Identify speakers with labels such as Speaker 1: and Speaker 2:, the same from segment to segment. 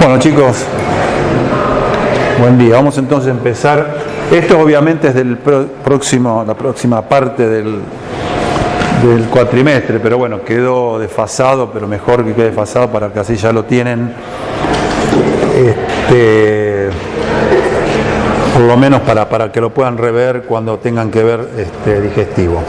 Speaker 1: Bueno, chicos, buen día. Vamos entonces a empezar. Esto obviamente es la próxima parte del cuatrimestre, pero bueno, quedó desfasado, pero mejor que quede desfasado para que así ya lo tienen, por lo menos para que lo puedan rever cuando tengan que ver digestivo.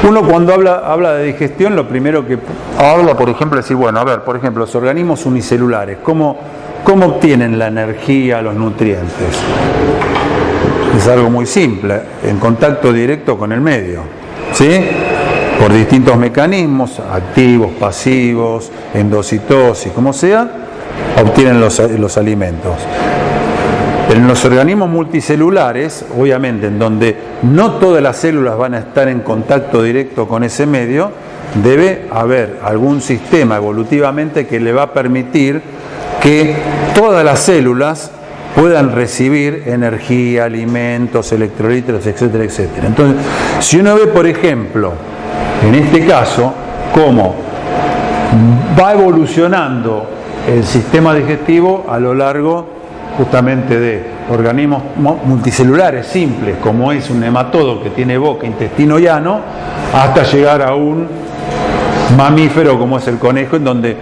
Speaker 1: Uno cuando habla de digestión, lo primero que habla, por ejemplo, es decir, bueno, a ver, por ejemplo, los organismos unicelulares, ¿cómo obtienen la energía, los nutrientes? Es algo muy simple, en contacto directo con el medio, ¿sí? Por distintos mecanismos, activos, pasivos, endocitosis, como sea, obtienen los alimentos. En los organismos multicelulares, obviamente, en donde no todas las células van a estar en contacto directo con ese medio, debe haber algún sistema evolutivamente que le va a permitir que todas las células puedan recibir energía, alimentos, electrolitos, etcétera, etcétera. Entonces, si uno ve, por ejemplo, en este caso, cómo va evolucionando el sistema digestivo a lo largo justamente de organismos multicelulares simples, como es un nematodo que tiene boca, intestino y ano, hasta llegar a un mamífero como es el conejo, en donde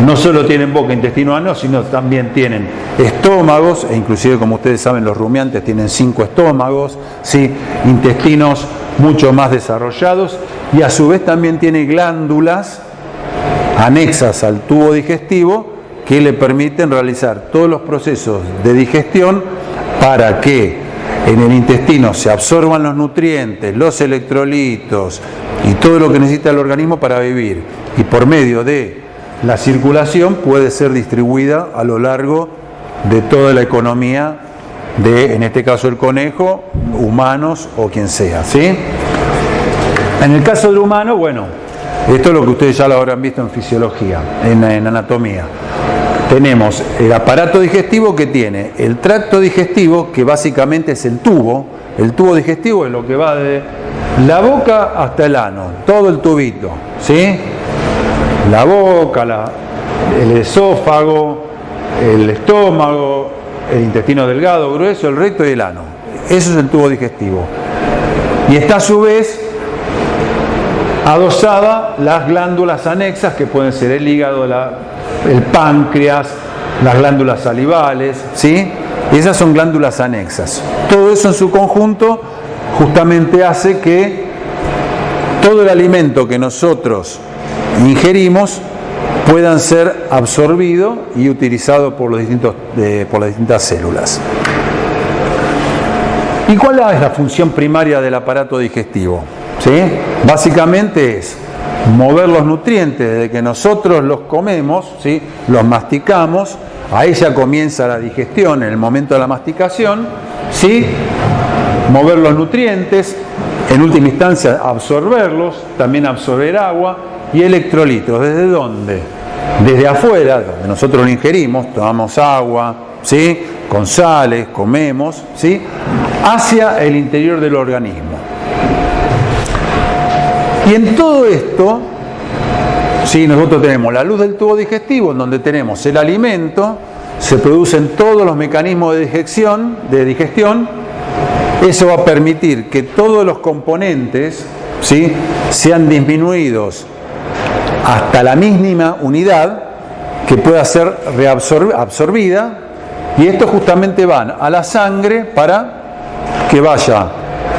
Speaker 1: no solo tienen boca, intestino, ano, sino también tienen estómagos, e inclusive, como ustedes saben, los rumiantes tienen 5 estómagos, ¿sí? Intestinos mucho más desarrollados, y a su vez también tiene glándulas anexas al tubo digestivo que le permiten realizar todos los procesos de digestión para que en el intestino se absorban los nutrientes, los electrolitos y todo lo que necesita el organismo para vivir, y por medio de la circulación puede ser distribuida a lo largo de toda la economía de, en este caso, el conejo, humanos o quien sea, ¿sí? En el caso del humano, bueno, esto es lo que ustedes ya lo habrán visto en fisiología, en anatomía. Tenemos el aparato digestivo que tiene el tracto digestivo, que básicamente es el tubo. El tubo digestivo es lo que va de la boca hasta el ano, todo el tubito, ¿sí? La boca, el esófago, el estómago, el intestino delgado, grueso, el recto y el ano. Eso es el tubo digestivo. Y está a su vez adosada las glándulas anexas, que pueden ser el hígado, el páncreas, las glándulas salivales, ¿sí? Esas son glándulas anexas. Todo eso en su conjunto justamente hace que todo el alimento que nosotros ingerimos puedan ser absorbido y utilizado por las distintas células. ¿Y cuál es la función primaria del aparato digestivo? ¿Sí? Básicamente es mover los nutrientes desde que nosotros los comemos, ¿sí? Los masticamos, ahí ya comienza la digestión en el momento de la masticación, ¿sí? Mover los nutrientes, en última instancia absorberlos, también absorber agua y electrolitos. ¿Desde dónde? Desde afuera, donde nosotros lo ingerimos, tomamos agua, ¿sí? Con sales, comemos, ¿sí? Hacia el interior del organismo. Y en todo esto, ¿sí? Nosotros tenemos la luz del tubo digestivo, en donde tenemos el alimento, se producen todos los mecanismos de digestión. Eso va a permitir que todos los componentes, ¿sí? Sean disminuidos hasta la mínima unidad que pueda ser absorbida, y estos justamente van a la sangre para que vaya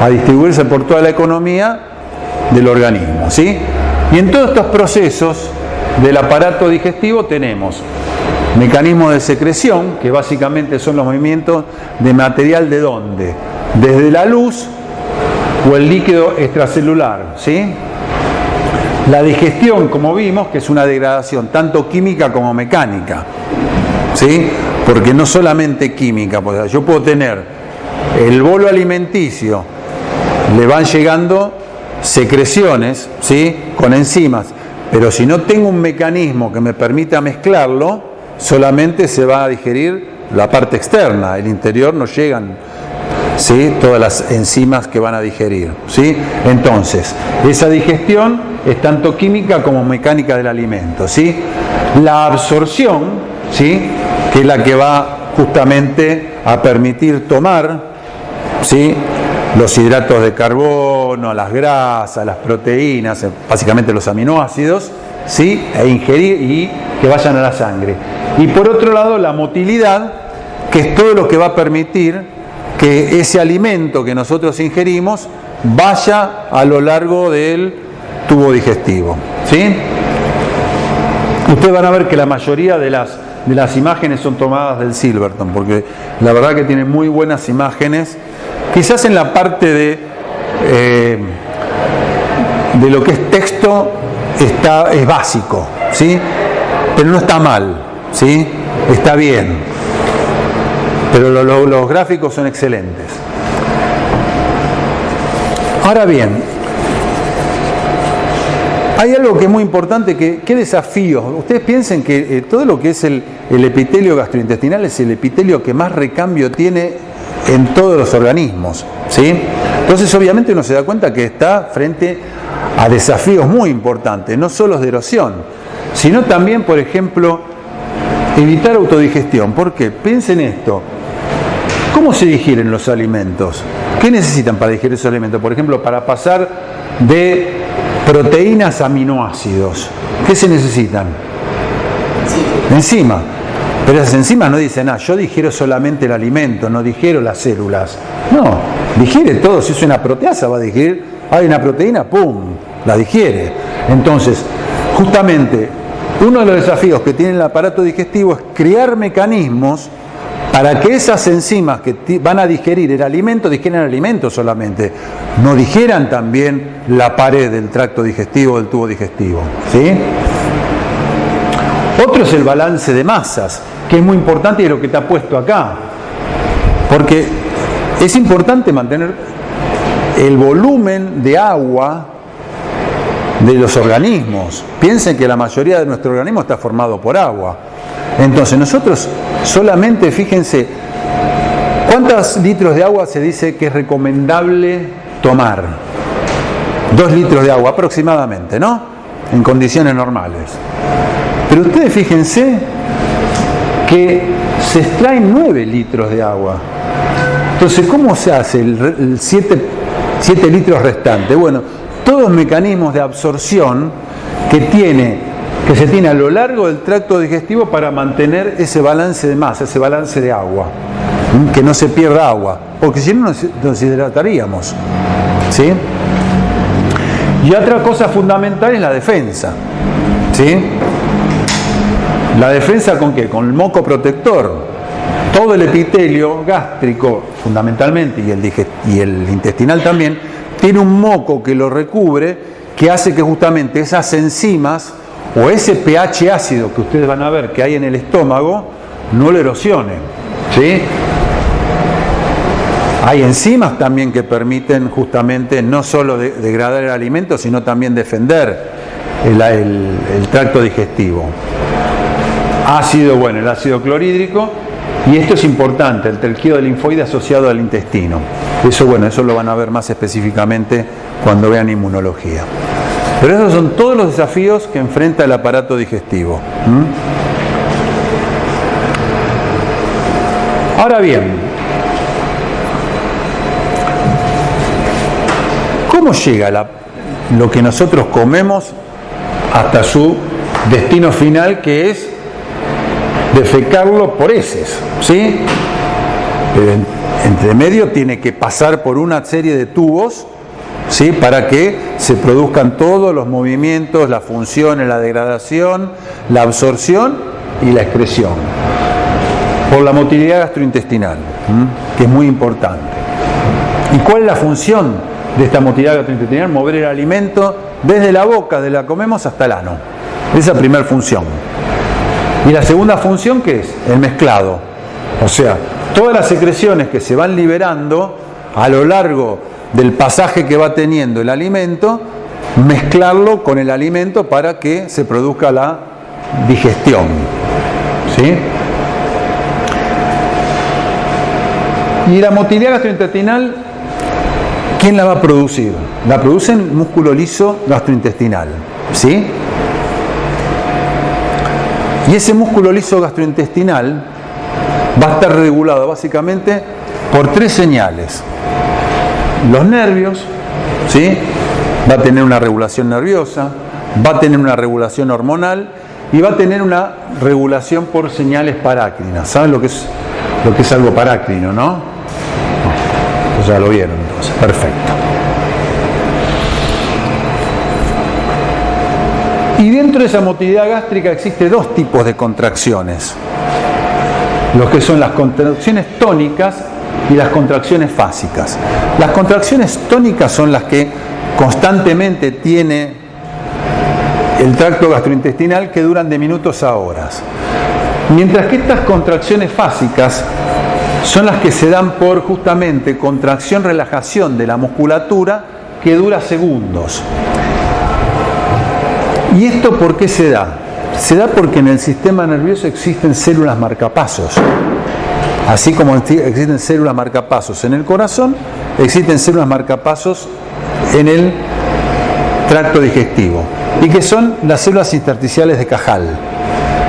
Speaker 1: a distribuirse por toda la economía del organismo, ¿sí? Y en todos estos procesos del aparato digestivo tenemos mecanismos de secreción, que básicamente son los movimientos de material de dónde, desde la luz o el líquido extracelular, ¿sí? La digestión, como vimos, que es una degradación tanto química como mecánica, ¿sí? Porque no solamente química, pues yo puedo tener el bolo alimenticio, le van llegando secreciones, ¿sí? Con enzimas, pero si no tengo un mecanismo que me permita mezclarlo, solamente se va a digerir la parte externa, el interior no llegan, ¿sí? Todas las enzimas que van a digerir, ¿sí? Entonces, esa digestión es tanto química como mecánica del alimento, ¿sí? La absorción, ¿sí?, que es la que va justamente a permitir tomar, ¿sí?, los hidratos de carbono, las grasas, las proteínas, básicamente los aminoácidos, ¿sí?, e ingerir y que vayan a la sangre. Y por otro lado, la motilidad, que es todo lo que va a permitir que ese alimento que nosotros ingerimos vaya a lo largo del tubo digestivo, ¿sí? Ustedes van a ver que la mayoría de las imágenes son tomadas del Silverton, porque la verdad que tiene muy buenas imágenes. Quizás en la parte de lo que es texto es básico, ¿sí?, pero no está mal, ¿sí?, está bien, pero los gráficos son excelentes. Ahora bien, hay algo que es muy importante, ¿qué desafíos? Ustedes piensen que todo lo que es el epitelio gastrointestinal es el epitelio que más recambio tiene en todos los organismos, ¿sí? Entonces obviamente uno se da cuenta que está frente a desafíos muy importantes, no solo de erosión, sino también, por ejemplo, evitar autodigestión. ¿Por qué? Piensen esto, ¿cómo se digieren los alimentos? ¿Qué necesitan para digerir esos alimentos? Por ejemplo, para pasar de proteínas a aminoácidos, ¿qué se necesitan? Enzima. Pero esas enzimas no dicen, yo digiero solamente el alimento, no digiero las células. No, digiere todo. Si es una proteasa, va a digerir. Hay una proteína, ¡pum!, la digiere. Entonces, justamente, uno de los desafíos que tiene el aparato digestivo es crear mecanismos para que esas enzimas que van a digerir el alimento, digieran el alimento solamente, no digieran también la pared del tracto digestivo, del tubo digestivo, ¿sí? Otro es el balance de masas, que es muy importante y es lo que está puesto acá, porque es importante mantener el volumen de agua de los organismos. Piensen que la mayoría de nuestro organismo está formado por agua. Entonces nosotros solamente, fíjense, ¿cuántos litros de agua se dice que es recomendable tomar? 2 litros de agua aproximadamente, ¿no? En condiciones normales. Pero ustedes fíjense que se extraen 9 litros de agua. Entonces, ¿cómo se hace el 7 litros restantes? Bueno, todos mecanismos de absorción que se tiene a lo largo del tracto digestivo para mantener ese balance de masa, ese balance de agua, que no se pierda agua, porque si no nos hidrataríamos, ¿sí? Y otra cosa fundamental es la defensa, ¿sí? ¿La defensa con qué? Con el moco protector. Todo el epitelio gástrico, fundamentalmente, y el intestinal también, tiene un moco que lo recubre, que hace que justamente esas enzimas o ese pH ácido que ustedes van a ver que hay en el estómago no lo erosionen, ¿sí? Hay enzimas también que permiten justamente no solo degradar el alimento, sino también defender el tracto digestivo. Ácido, bueno, el ácido clorhídrico, y esto es importante, el tejido linfoide asociado al intestino. Eso, bueno, eso lo van a ver más específicamente cuando vean inmunología. Pero esos son todos los desafíos que enfrenta el aparato digestivo. Ahora bien, ¿cómo llega lo que nosotros comemos hasta su destino final, que es defecarlo por heces, ¿sí? Entre medio tiene que pasar por una serie de tubos, ¿sí?, para que se produzcan todos los movimientos, las funciones, la degradación, la absorción y la excreción, por la motilidad gastrointestinal, que es muy importante. ¿Y cuál es la función de esta motilidad gastrointestinal? Mover el alimento desde la boca, de la comemos, hasta el ano. Esa es la primera función. Y la segunda función, ¿qué es? El mezclado. O sea, todas las secreciones que se van liberando a lo largo del pasaje que va teniendo el alimento, mezclarlo con el alimento para que se produzca la digestión, ¿sí? Y la motilidad gastrointestinal, ¿quién la va a producir? La produce el músculo liso gastrointestinal, ¿sí? Y ese músculo liso gastrointestinal va a estar regulado básicamente por 3 señales. Los nervios, ¿sí? Va a tener una regulación nerviosa, va a tener una regulación hormonal y va a tener una regulación por señales parácrinas. ¿Saben lo que es algo parácrino, no? Pues ya lo vieron entonces, perfecto. Y dentro de esa motilidad gástrica existe 2 tipos de contracciones. Los que son las contracciones tónicas y las contracciones fásicas. Las contracciones tónicas son las que constantemente tiene el tracto gastrointestinal, que duran de minutos a horas. Mientras que estas contracciones fásicas son las que se dan por justamente contracción-relajación de la musculatura, que dura segundos. ¿Y esto por qué se da? Se da porque en el sistema nervioso existen células marcapasos. Así como existen células marcapasos en el corazón, existen células marcapasos en el tracto digestivo. Y que son las células intersticiales de Cajal.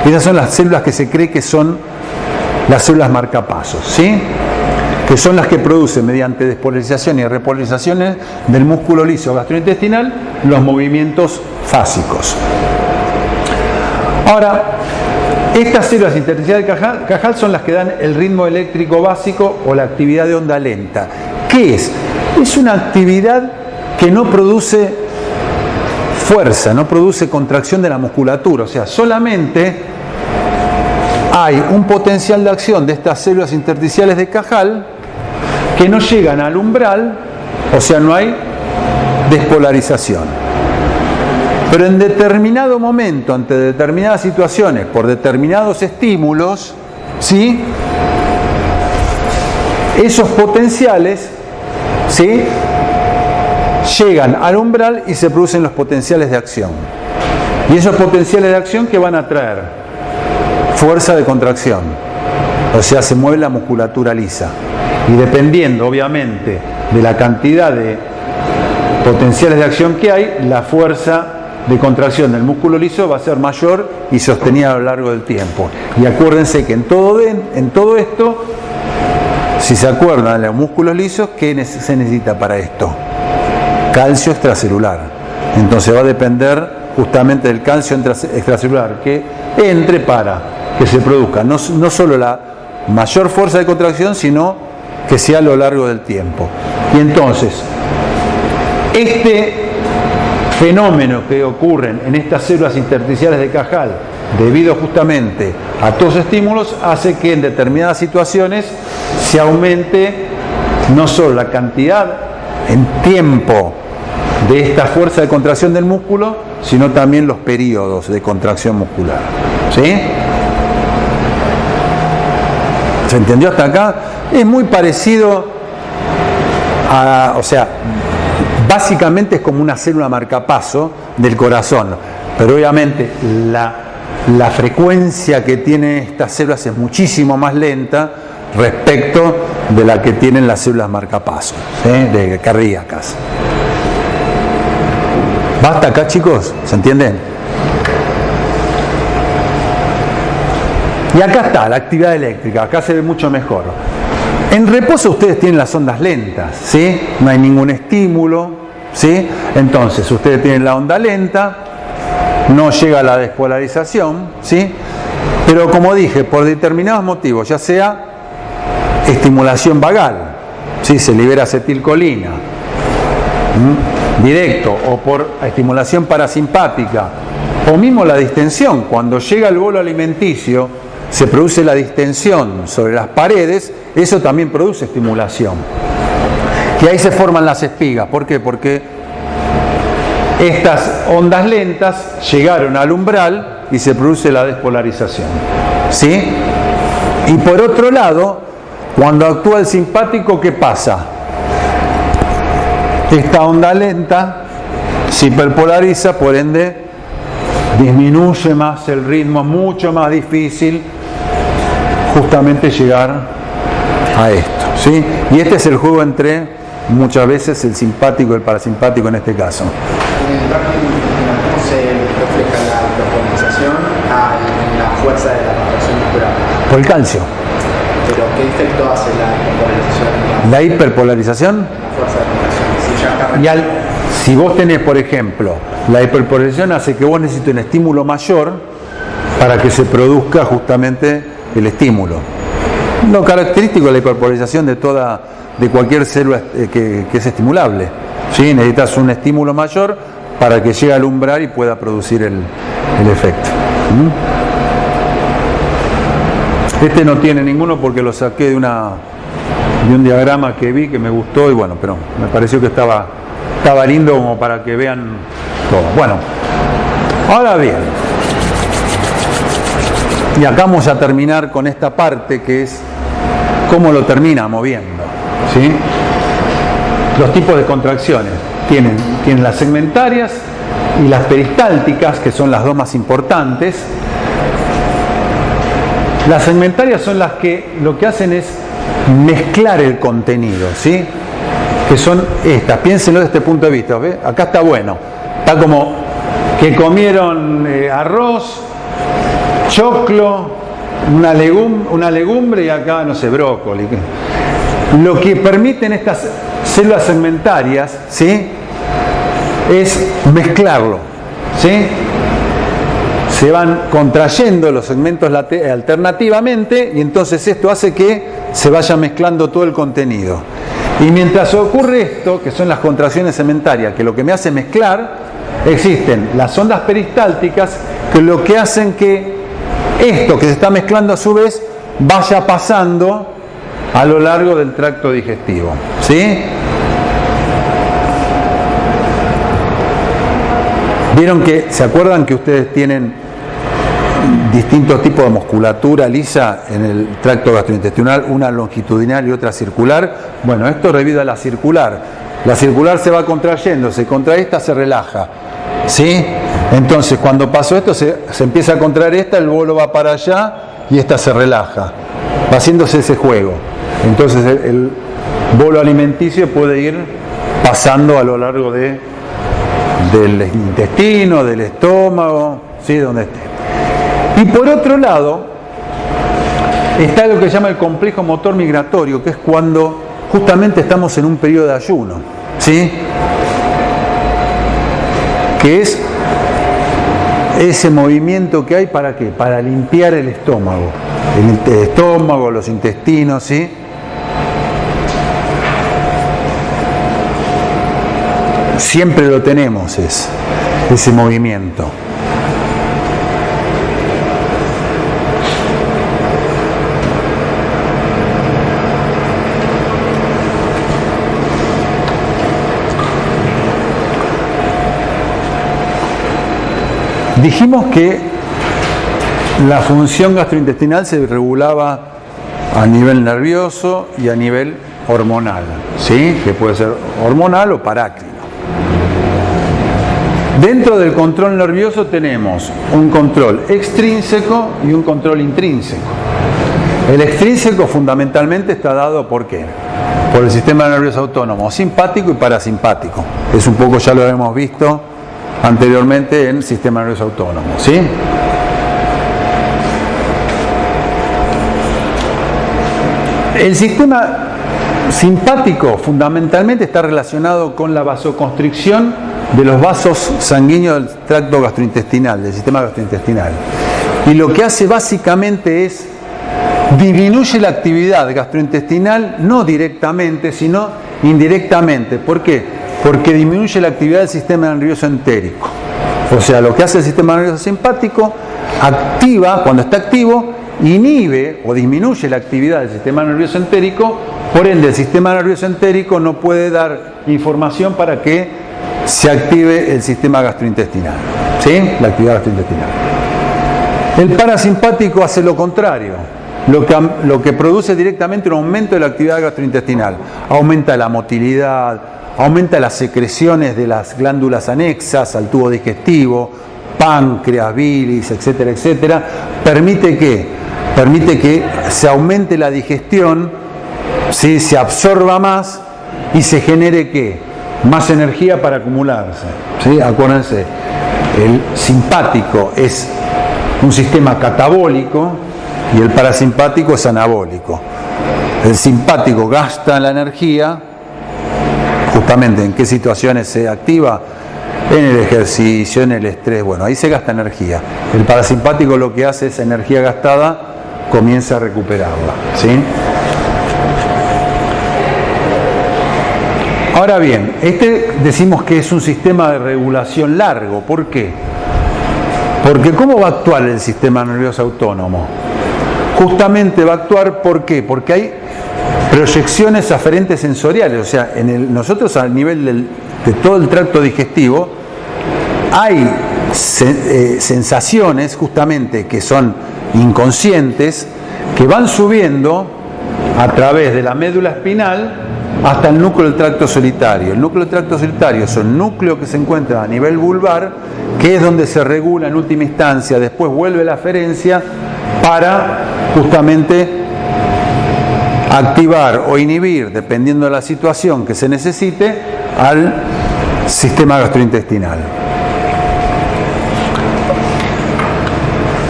Speaker 1: Esas son las células que se cree que son las células marcapasos, ¿sí? Que son las que producen mediante despolarización y repolarizaciones del músculo liso gastrointestinal los movimientos fásicos. Ahora, estas células intersticiales de Cajal son las que dan el ritmo eléctrico básico o la actividad de onda lenta. ¿Qué es? Es una actividad que no produce fuerza, no produce contracción de la musculatura, o sea, solamente hay un potencial de acción de estas células intersticiales de Cajal que no llegan al umbral, o sea, no hay despolarización. Pero en determinado momento, ante determinadas situaciones, por determinados estímulos, ¿sí? Esos potenciales, ¿sí?, llegan al umbral y se producen los potenciales de acción. Y esos potenciales de acción que van a traer fuerza de contracción, o sea, se mueve la musculatura lisa. Y dependiendo, obviamente, de la cantidad de potenciales de acción que hay, la fuerza de contracción del músculo liso va a ser mayor y sostenida a lo largo del tiempo. Y acuérdense que en todo esto, si se acuerdan de los músculos lisos, ¿qué se necesita para esto? Calcio extracelular. Entonces va a depender justamente del calcio extracelular que entre para que se produzca no solo la mayor fuerza de contracción, sino que sea a lo largo del tiempo. Y entonces, este fenómeno que ocurren en estas células intersticiales de Cajal, debido justamente a todos los estímulos, hace que en determinadas situaciones se aumente no solo la cantidad en tiempo de esta fuerza de contracción del músculo, sino también los periodos de contracción muscular. ¿Sí? ¿Se entendió hasta acá? Es muy parecido a, o sea, básicamente es como una célula marcapaso del corazón, pero obviamente la frecuencia que tienen estas células es muchísimo más lenta respecto de la que tienen las células marcapaso, ¿sí?, de cardíacas. ¿Basta acá, chicos? ¿Se entienden? Y acá está la actividad eléctrica, acá se ve mucho mejor. En reposo ustedes tienen las ondas lentas, ¿sí? No hay ningún estímulo, ¿sí? Entonces ustedes tienen la onda lenta, no llega a la despolarización, ¿sí? Pero como dije, por determinados motivos, ya sea estimulación vagal, ¿sí?, se libera acetilcolina, directo, o por estimulación parasimpática, o mismo la distensión, cuando llega el bolo alimenticio, se produce la distensión sobre las paredes, eso también produce estimulación. Y ahí se forman las espigas. ¿Por qué? Porque estas ondas lentas llegaron al umbral y se produce la despolarización. ¿Sí? Y por otro lado, cuando actúa el simpático, ¿qué pasa? Esta onda lenta se hiperpolariza, por ende disminuye más el ritmo, mucho más difícil justamente llegar a esto, ¿sí? Y este es el juego entre muchas veces el simpático y el parasimpático en este caso.
Speaker 2: En el Darwin, ¿cómo se refleja la hipopolarización en la fuerza de la contracción muscular?
Speaker 1: Por el calcio.
Speaker 2: ¿Pero qué efecto hace la hipopolarización?
Speaker 1: La hiperpolarización.
Speaker 2: La fuerza de contracción. Si ya está
Speaker 1: Si vos tenés, por ejemplo, la hiperpolarización hace que vos necesites un estímulo mayor para que se produzca justamente el estímulo. Lo característico de la hiperpolarización de cualquier célula que es estimulable. ¿Sí? Necesitas un estímulo mayor para que llegue al umbral y pueda producir el efecto. Este no tiene ninguno porque lo saqué de un diagrama que vi que me gustó y bueno, pero me pareció que estaba lindo como para que vean todo. Bueno, ahora bien, y acá vamos a terminar con esta parte que es cómo lo termina moviendo. ¿Sí? Los tipos de contracciones tienen las segmentarias y las peristálticas, que son las dos más importantes. Las segmentarias son las que lo que hacen es mezclar el contenido, ¿sí? Que son estas, piénsenlo desde este punto de vista, ¿ves? Acá está bueno, está como que comieron arroz, choclo, una legumbre y acá, no sé, brócoli. Lo que permiten estas células segmentarias, ¿sí? Es mezclarlo, ¿sí? Se van contrayendo los segmentos alternativamente y entonces esto hace que se vaya mezclando todo el contenido. Y mientras ocurre esto, que son las contracciones segmentarias, que lo que me hace mezclar, existen las ondas peristálticas, que lo que hacen que esto que se está mezclando a su vez vaya pasando a lo largo del tracto digestivo. ¿Sí? Vieron que, ¿se acuerdan que ustedes tienen distintos tipos de musculatura lisa en el tracto gastrointestinal, una longitudinal y otra circular? Bueno, esto es debido a la circular. La circular se va contrayendo, se contrae esta, se relaja. ¿Sí? Entonces, cuando pasó esto, se empieza a contraer esta, el bolo va para allá y esta se relaja. Va haciéndose ese juego. Entonces, el bolo alimenticio puede ir pasando a lo largo del intestino, del estómago, ¿sí? Donde esté. Y por otro lado, está lo que se llama el complejo motor migratorio, que es cuando justamente estamos en un periodo de ayuno, ¿sí? Que es ese movimiento que hay ¿para qué? Para limpiar el estómago, los intestinos, ¿sí? Siempre lo tenemos ese movimiento. Dijimos que la función gastrointestinal se regulaba a nivel nervioso y a nivel hormonal, ¿sí? Que puede ser hormonal o parácrino. Dentro del control nervioso tenemos un control extrínseco y un control intrínseco. El extrínseco fundamentalmente está dado ¿por qué? Por el sistema nervioso autónomo simpático y parasimpático. Es un poco, ya lo hemos visto anteriormente en el sistema nervioso autónomo, ¿sí? El sistema simpático fundamentalmente está relacionado con la vasoconstricción de los vasos sanguíneos del tracto gastrointestinal, del sistema gastrointestinal. Y lo que hace básicamente es disminuye la actividad gastrointestinal, no directamente, sino indirectamente. ¿Por qué? Porque disminuye la actividad del sistema nervioso entérico. O sea, lo que hace el sistema nervioso simpático, activa, cuando está activo, inhibe o disminuye la actividad del sistema nervioso entérico, por ende el sistema nervioso entérico no puede dar información para que se active el sistema gastrointestinal, ¿sí? La actividad gastrointestinal. El parasimpático hace lo contrario, lo que produce directamente un aumento de la actividad gastrointestinal, aumenta la motilidad, aumenta las secreciones de las glándulas anexas al tubo digestivo, páncreas, bilis, etcétera, etcétera. Permite que se aumente la digestión, ¿sí? Se absorba más y se genere ¿qué? Más energía para acumularse, ¿sí? Acuérdense, el simpático es un sistema catabólico y el parasimpático es anabólico. El simpático gasta la energía, justamente en qué situaciones se activa, en el ejercicio, en el estrés, bueno, ahí se gasta energía. El parasimpático lo que hace es energía gastada, comienza a recuperarla, ¿sí? Ahora bien, decimos que es un sistema de regulación largo. ¿Por qué? Porque ¿cómo va a actuar el sistema nervioso autónomo? Justamente va a actuar, ¿por qué? Porque hay proyecciones aferentes sensoriales, o sea, nosotros a nivel de todo el tracto digestivo hay sensaciones justamente que son inconscientes, que van subiendo a través de la médula espinal hasta el núcleo del tracto solitario. El núcleo del tracto solitario es un núcleo que se encuentra a nivel vulvar, que es donde se regula en última instancia, después vuelve la aferencia para justamente activar o inhibir, dependiendo de la situación que se necesite, al sistema gastrointestinal.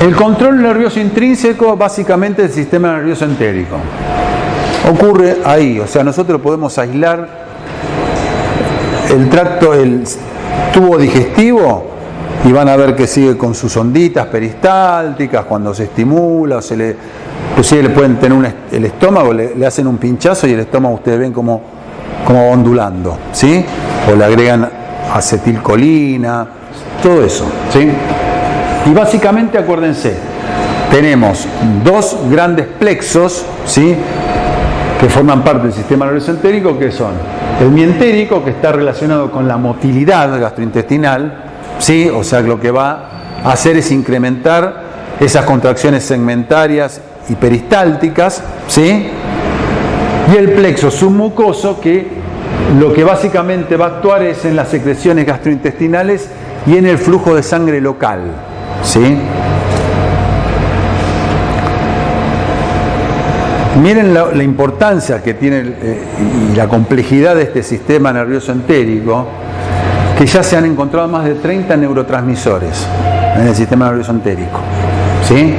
Speaker 1: El control nervioso intrínseco básicamente es el sistema nervioso entérico. Ocurre ahí, o sea, nosotros podemos aislar el tubo digestivo y van a ver que sigue con sus onditas peristálticas cuando se estimula, o inclusive le pueden tener el estómago, le hacen un pinchazo y el estómago ustedes ven como ondulando, ¿sí? O le agregan acetilcolina, todo eso, ¿sí? Y básicamente acuérdense, tenemos dos grandes plexos, ¿sí? Que forman parte del sistema nervioso entérico, que son el mientérico, que está relacionado con la motilidad gastrointestinal, ¿sí? O sea, que lo que va a hacer es incrementar esas contracciones segmentarias y peristálticas, ¿sí? Y el plexo submucoso, que lo que básicamente va a actuar es en las secreciones gastrointestinales y en el flujo de sangre local, ¿sí? Miren la importancia que tiene y la complejidad de este sistema nervioso entérico, que ya se han encontrado más de 30 neurotransmisores en el sistema nervioso entérico, ¿sí?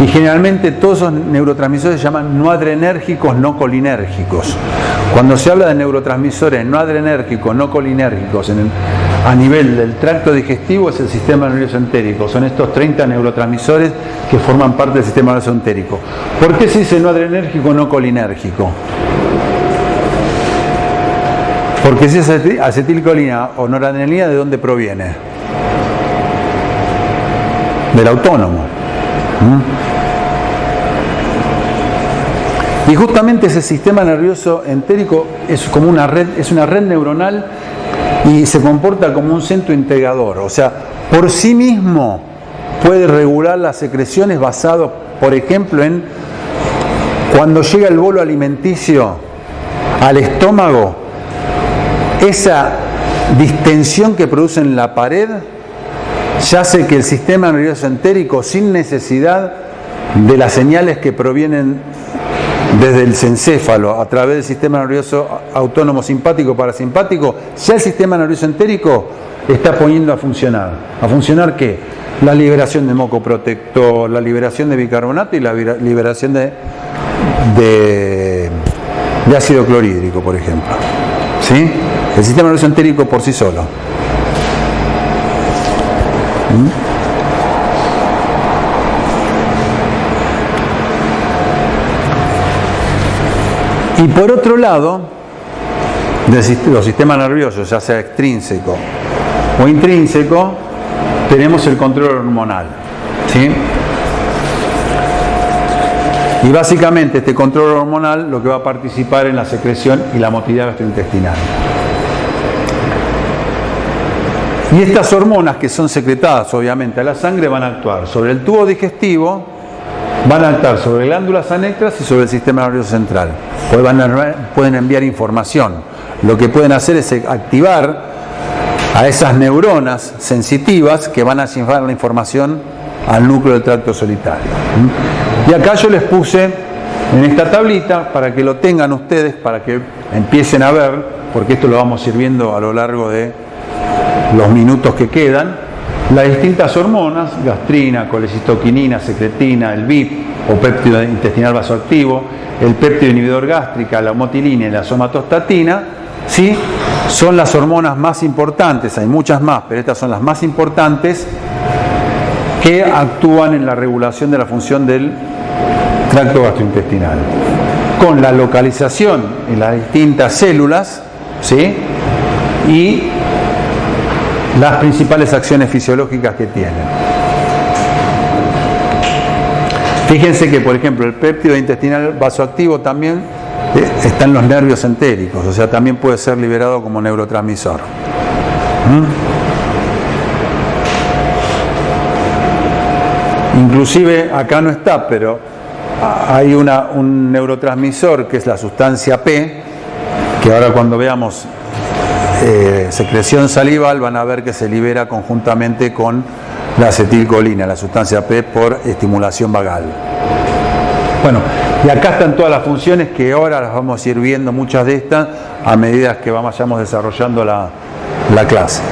Speaker 1: Y generalmente todos esos neurotransmisores se llaman no adrenérgicos, no colinérgicos. Cuando se habla de neurotransmisores no adrenérgicos, no colinérgicos a nivel del tracto digestivo, es el sistema nervioso entérico. Son estos 30 neurotransmisores que forman parte del sistema nervioso entérico. ¿Por qué se dice no adrenérgico, no colinérgico? Porque si es acetilcolina o noradrenalina, ¿de dónde proviene? Del autónomo. Y justamente ese sistema nervioso entérico es como una red neuronal y se comporta como un centro integrador. O sea, por sí mismo puede regular las secreciones basado, por ejemplo, en cuando llega el bolo alimenticio al estómago, esa distensión que produce en la pared ya hace que el sistema nervioso entérico, sin necesidad de las señales que provienen desde el encéfalo a través del sistema nervioso autónomo simpático parasimpático, ya el sistema nervioso entérico está poniendo a funcionar. ¿A funcionar qué? La liberación de moco protector, la liberación de bicarbonato y la liberación de ácido clorhídrico, por ejemplo. ¿Sí? El sistema nervioso entérico por sí solo. Y por otro lado, los sistemas nerviosos, ya sea extrínseco o intrínseco, tenemos el control hormonal, ¿sí? Y básicamente este control hormonal lo que va a participar en la secreción y la motilidad gastrointestinal. Y estas hormonas que son secretadas obviamente a la sangre van a actuar sobre el tubo digestivo, van a actuar sobre glándulas anéctaras y sobre el sistema nervioso central. Pueden enviar información. Lo que pueden hacer es activar a esas neuronas sensitivas que van a llevar la información al núcleo del tracto solitario. Y acá yo les puse en esta tablita, para que lo tengan ustedes, para que empiecen a ver, porque esto lo vamos a ir viendo a lo largo de los minutos que quedan, las distintas hormonas, gastrina, colecistoquinina, secretina, el BIP o péptido intestinal vasoactivo, el péptido inhibidor gástrica, la homotilina y la somatostatina, ¿sí? Son las hormonas más importantes, hay muchas más, pero estas son las más importantes que actúan en la regulación de la función del tracto gastrointestinal, con la localización en las distintas células, ¿sí? Y las principales acciones fisiológicas que tienen. Fíjense que, por ejemplo, el péptido intestinal vasoactivo también está en los nervios entéricos, o sea, también puede ser liberado como neurotransmisor. Inclusive, acá no está, pero hay un neurotransmisor que es la sustancia P, que ahora cuando veamos secreción salival van a ver que se libera conjuntamente con la acetilcolina, la sustancia P, por estimulación vagal. Bueno, y acá están todas las funciones que ahora las vamos a ir viendo, muchas de estas, a medida que vayamos desarrollando la clase.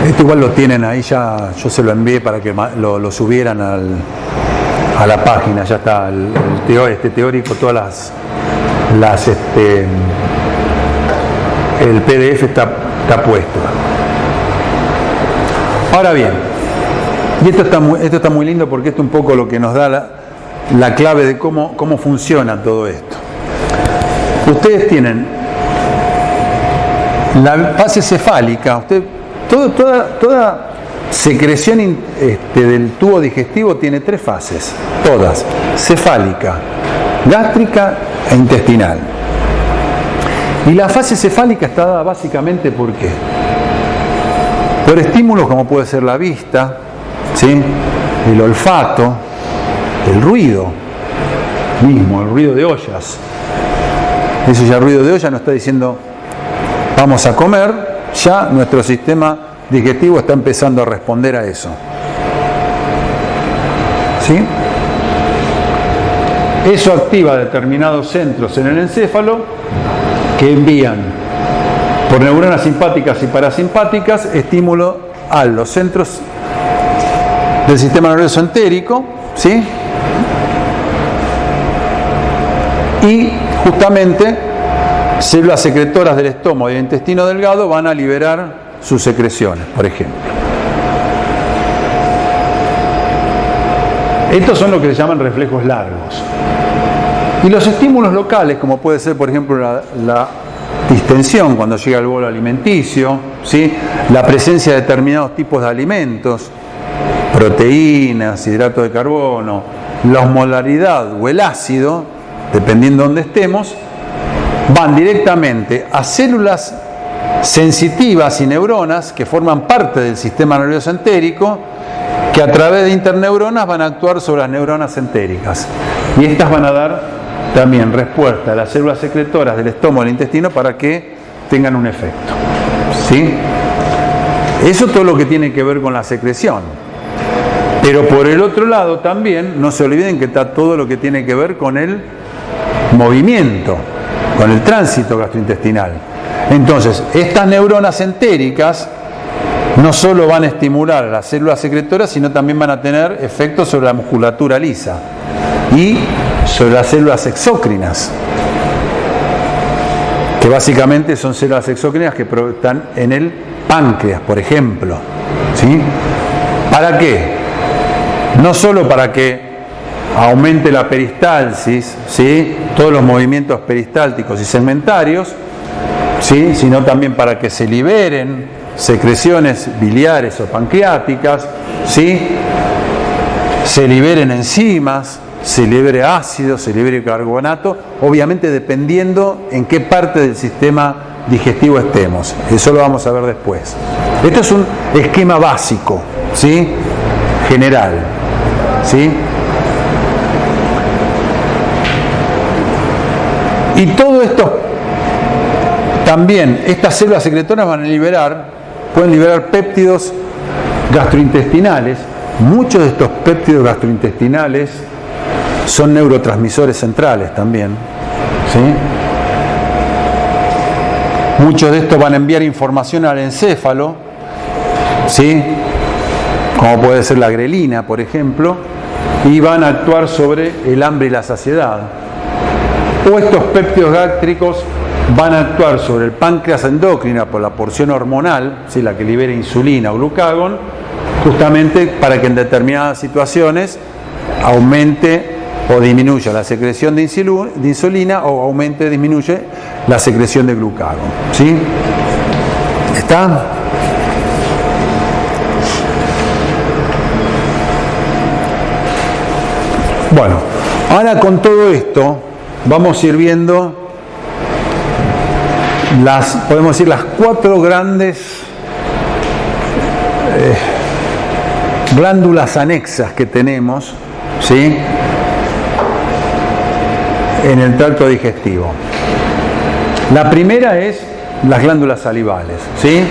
Speaker 1: Esto igual lo tienen ahí, ya yo se lo envié para que lo subieran a la página, ya está este teórico, todas el PDF está puesto. Ahora bien, y esto está muy lindo porque esto es un poco lo que nos da la clave de cómo funciona todo esto. Ustedes tienen la fase cefálica, toda secreción del tubo digestivo tiene 3 fases, todas: cefálica, gástrica e intestinal. Y la fase cefálica está dada básicamente ¿por qué? Por estímulos como puede ser la vista, ¿sí? El olfato, el ruido mismo, el ruido de ollas. Eso ya, el ruido de olla nos está diciendo vamos a comer, ya nuestro sistema digestivo está empezando a responder a eso. ¿Sí? Eso activa determinados centros en el encéfalo que envían por neuronas simpáticas y parasimpáticas estímulo a los centros del sistema nervioso entérico, ¿sí? Y justamente células secretoras del estómago y del intestino delgado van a liberar sus secreciones, por ejemplo. Estos son lo que se llaman reflejos largos. Y los estímulos locales, como puede ser, por ejemplo, la distensión cuando llega el bolo alimenticio, ¿sí? La presencia de determinados tipos de alimentos, proteínas, hidratos de carbono, la osmolaridad o el ácido, dependiendo de dónde estemos, van directamente a células sensitivas y neuronas que forman parte del sistema nervioso entérico, que a través de interneuronas van a actuar sobre las neuronas entéricas. Y estas van a dar también respuesta a las células secretoras del estómago y del intestino para que tengan un efecto. ¿Sí? Eso todo lo que tiene que ver con la secreción. Pero por el otro lado también, no se olviden que está todo lo que tiene que ver con el movimiento, con el tránsito gastrointestinal. Entonces, estas neuronas entéricas no solo van a estimular a las células secretoras, sino también van a tener efectos sobre la musculatura lisa y sobre las células exócrinas, que básicamente son células exócrinas que están en el páncreas, por ejemplo. ¿Sí? ¿Para qué? No solo para que aumente la peristalsis, ¿sí? Todos los movimientos peristálticos y segmentarios, ¿sí? Sino también para que se liberen secreciones biliares o pancreáticas, ¿sí? Se liberen enzimas, se libere ácido, se libere carbonato, obviamente dependiendo en qué parte del sistema digestivo estemos. Eso lo vamos a ver después. Esto es un esquema básico, ¿sí? General, ¿sí? Y todo esto, también estas células secretoras pueden liberar péptidos gastrointestinales. Muchos de estos péptidos gastrointestinales son neurotransmisores centrales también, ¿sí? Muchos de estos van a enviar información al encéfalo, ¿sí? Como puede ser la grelina, por ejemplo, y van a actuar sobre el hambre y la saciedad. O estos péptidos gástricos van a actuar sobre el páncreas endocrina por la porción hormonal, ¿sí? La que libera insulina o glucagón, justamente para que en determinadas situaciones aumente o disminuya la secreción de insulina o aumente o disminuye la secreción de glucagón. ¿Sí? ¿Está? Bueno, ahora con todo esto vamos a ir viendo podemos decir, las 4 grandes glándulas anexas que tenemos, ¿sí?, en el tracto digestivo. La primera es las glándulas salivales, ¿sí?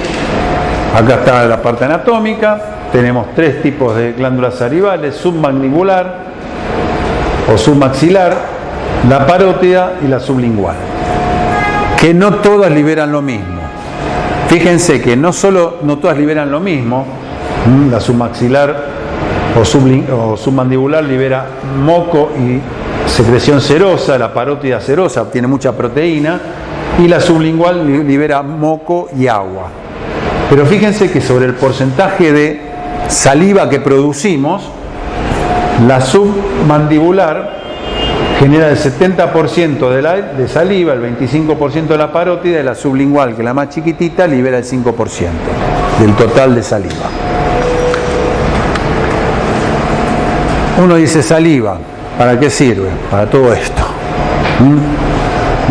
Speaker 1: Acá está la parte anatómica, tenemos 3 tipos de glándulas salivales: submandibular o submaxilar, la parótida y la sublingual, que no todas liberan lo mismo. Fíjense que no todas liberan lo mismo. La submaxilar o submandibular libera moco y secreción serosa, la parótida serosa tiene mucha proteína, y la sublingual libera moco y agua. Pero fíjense que sobre el porcentaje de saliva que producimos, la submandibular genera el 70% de saliva, el 25% de la parótida, y la sublingual, que es la más chiquitita, libera el 5% del total de saliva. Uno dice: saliva, ¿para qué sirve? Para todo esto.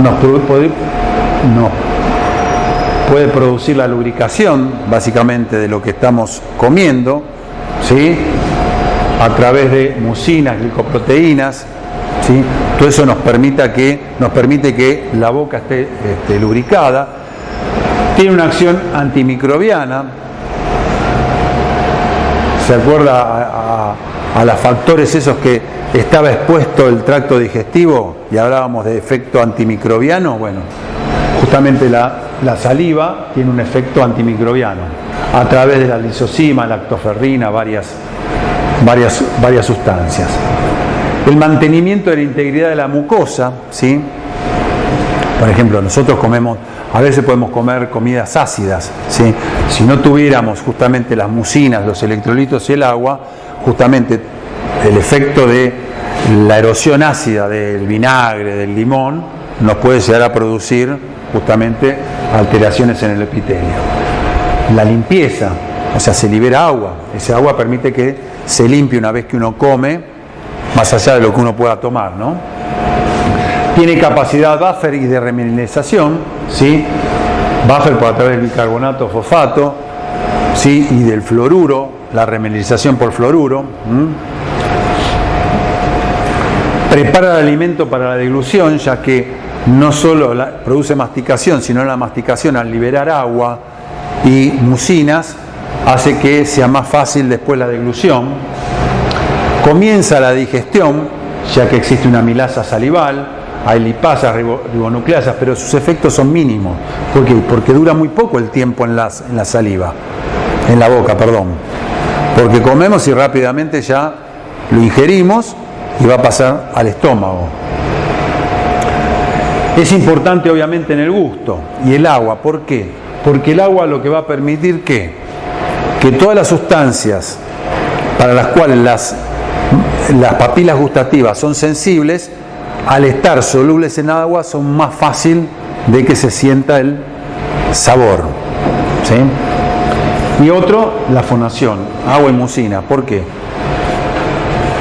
Speaker 1: Nos puede producir la lubricación, básicamente, de lo que estamos comiendo, ¿sí?, a través de mucinas, glicoproteínas, ¿sí? Todo eso nos permite que la boca esté lubricada. Tiene una acción antimicrobiana. ¿Se acuerda a los factores esos que estaba expuesto el tracto digestivo y hablábamos de efecto antimicrobiano? Bueno, justamente la saliva tiene un efecto antimicrobiano a través de la lisozima, lactoferrina, varias sustancias. El mantenimiento de la integridad de la mucosa, ¿sí? Por ejemplo, nosotros a veces podemos comer comidas ácidas, ¿sí? Si no tuviéramos justamente las mucinas, los electrolitos y el agua, justamente el efecto de la erosión ácida del vinagre, del limón, nos puede llegar a producir justamente alteraciones en el epitelio. La limpieza, o sea, se libera agua. Ese agua permite que se limpie una vez que uno come, más allá de lo que uno pueda tomar, ¿no? Tiene capacidad buffer y de remineralización, ¿sí? Buffer por a través del bicarbonato fosfato, ¿sí?, y del fluoruro, la remineralización por fluoruro. Prepara el alimento para la deglución, ya que no solo produce masticación, sino la masticación, al liberar agua y mucinas, hace que sea más fácil después la deglución. Comienza la digestión, ya que existe una amilasa salival, hay lipasas, ribonucleasas, pero sus efectos son mínimos. ¿Por qué? Porque dura muy poco el tiempo en la saliva, en la boca, perdón. Porque comemos y rápidamente ya lo ingerimos y va a pasar al estómago. Es importante, obviamente, en el gusto. Y el agua, ¿por qué? Porque el agua lo que va a permitir que todas las sustancias para las cuales las papilas gustativas son sensibles, al estar solubles en agua, son más fácil de que se sienta el sabor, ¿sí? Y otro, la fonación, agua y mucina. ¿Por qué?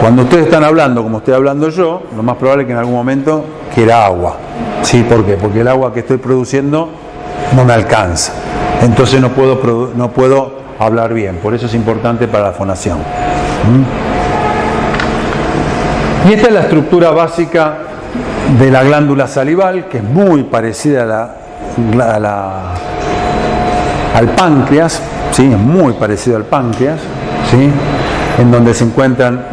Speaker 1: Cuando ustedes están hablando, como estoy hablando yo, lo más probable es que en algún momento quiera agua. ¿Sí? ¿Por qué? Porque el agua que estoy produciendo no me alcanza. Entonces no puedo hablar bien. Por eso es importante para la fonación. Y esta es la estructura básica de la glándula salival, que es muy parecida al páncreas, ¿sí? Es muy parecido al páncreas. ¿sí? En donde se encuentran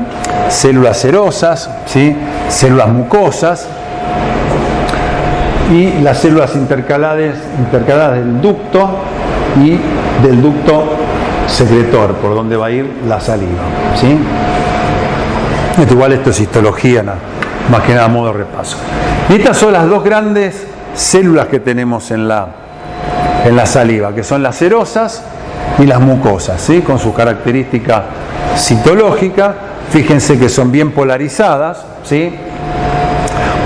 Speaker 1: células serosas, ¿sí? Células mucosas y las células intercaladas del ducto y del ducto secretor, por donde va a ir la saliva, ¿sí? Igual esto es histología, más que nada a modo de repaso. Y estas son las dos grandes células que tenemos en la saliva, que son las serosas y las mucosas, ¿sí? Con su característica citológica. Fíjense que son bien polarizadas, ¿sí?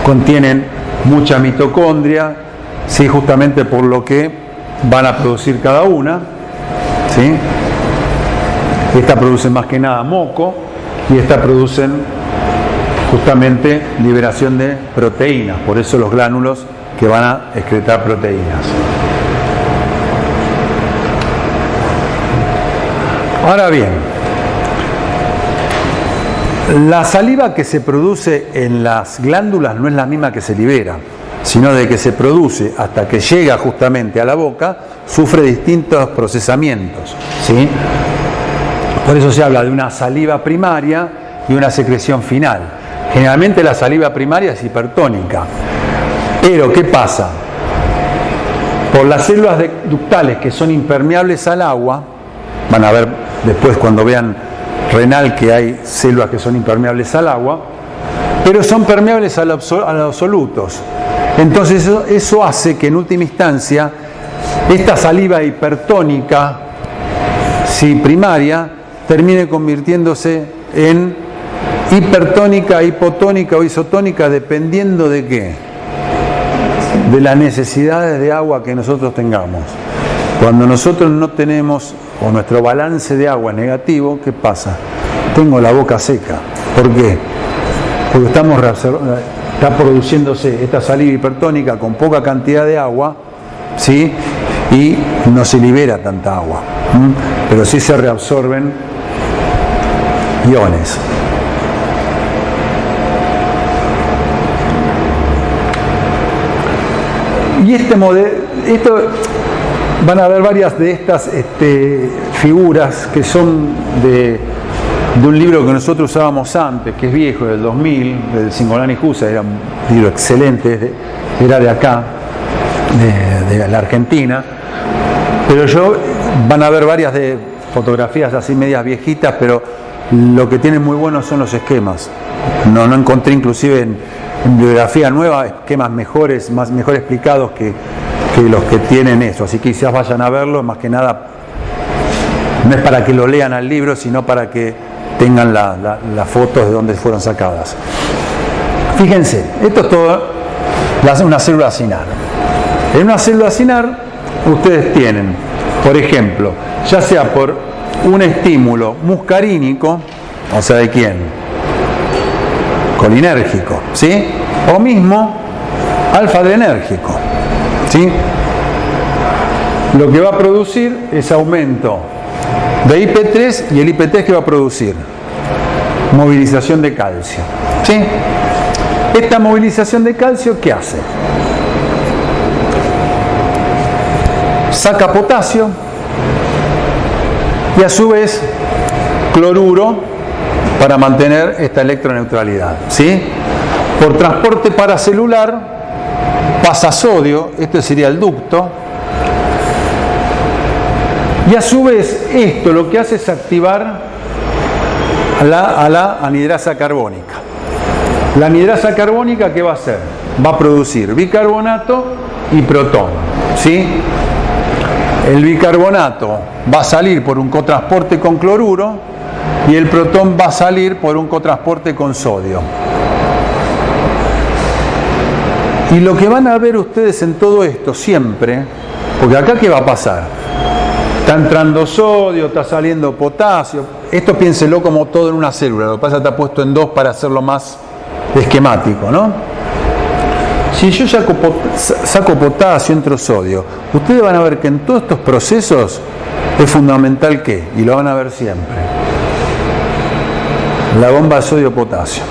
Speaker 1: Contienen mucha mitocondria, ¿sí? Justamente por lo que van a producir cada una, ¿sí? Esta produce más que nada moco y esta producen justamente liberación de proteínas, por eso los gránulos que van a excretar proteínas. Ahora bien, la saliva que se produce en las glándulas no es la misma que se libera, sino de que se produce hasta que llega justamente a la boca, sufre distintos procesamientos, ¿sí? Por eso se habla de una saliva primaria y una secreción final. Generalmente la saliva primaria es hipertónica. Pero, ¿qué pasa? Por las células ductales que son impermeables al agua, van a ver después cuando vean renal que hay células que son impermeables al agua, pero son permeables a los absolutos. Entonces eso hace que en última instancia esta saliva hipertónica, sí, primaria, termine convirtiéndose en hipertónica, hipotónica o isotónica, dependiendo de qué, de las necesidades de agua que nosotros tengamos. Cuando nosotros no tenemos, o nuestro balance de agua es negativo, ¿qué pasa? Tengo la boca seca. ¿Por qué? Porque está produciéndose esta saliva hipertónica con poca cantidad de agua, ¿sí? Y no se libera tanta agua, pero sí se reabsorben iones. Y esto van a ver varias de estas figuras que son de un libro que nosotros usábamos antes, que es viejo, del 2000, del Cingolani Jusa, era un libro excelente, era de acá, de la Argentina, pero van a ver varias de fotografías así medias viejitas, pero lo que tienen muy bueno son los esquemas. No encontré inclusive en bibliografía nueva esquemas mejor explicados que los que tienen eso, así que quizás vayan a verlo, más que nada no es para que lo lean al libro, sino para que tengan las fotos de dónde fueron sacadas. Fíjense, esto es todo una célula acinar. En una célula acinar ustedes tienen, por ejemplo, ya sea por un estímulo muscarínico, o sea, ¿de quién? Colinérgico, ¿sí? O mismo alfa-adrenérgico, ¿sí? Lo que va a producir es aumento de IP3, y el IP3 que va a producir movilización de calcio, ¿sí? Esta movilización de calcio, ¿qué hace? Saca potasio y a su vez cloruro para mantener esta electroneutralidad, ¿sí? Por transporte paracelular pasa sodio, este sería el ducto, y a su vez esto lo que hace es activar a la anhidrasa carbónica. La anhidrasa carbónica, ¿qué va a hacer? Va a producir bicarbonato y protón, ¿sí? El bicarbonato va a salir por un cotransporte con cloruro y el protón va a salir por un cotransporte con sodio. Y lo que van a ver ustedes en todo esto siempre, porque acá ¿qué va a pasar? Está entrando sodio, está saliendo potasio. Esto piénselo como todo en una célula, lo que pasa es que está puesto en dos para hacerlo más esquemático, ¿no? Si yo saco potasio, entro sodio, ustedes van a ver que en todos estos procesos es fundamental ¿qué? Y lo van a ver siempre. La bomba sodio-potasio.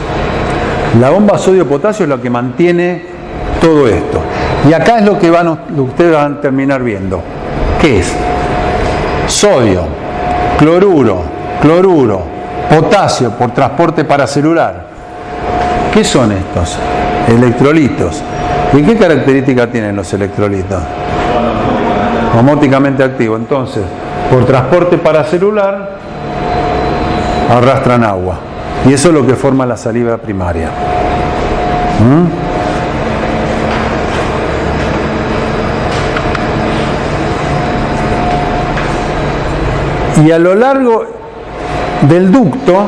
Speaker 1: La bomba sodio-potasio es lo que mantiene todo esto. Y acá es lo que ustedes van a terminar viendo. ¿Qué es? Sodio, cloruro cloruro, potasio por transporte paracelular. ¿Qué son estos? Electrolitos. ¿Y qué característica tienen los electrolitos? Osmóticamente activo. Entonces, por transporte paracelular arrastran agua. Y eso es lo que forma la saliva primaria. Y a lo largo del ducto,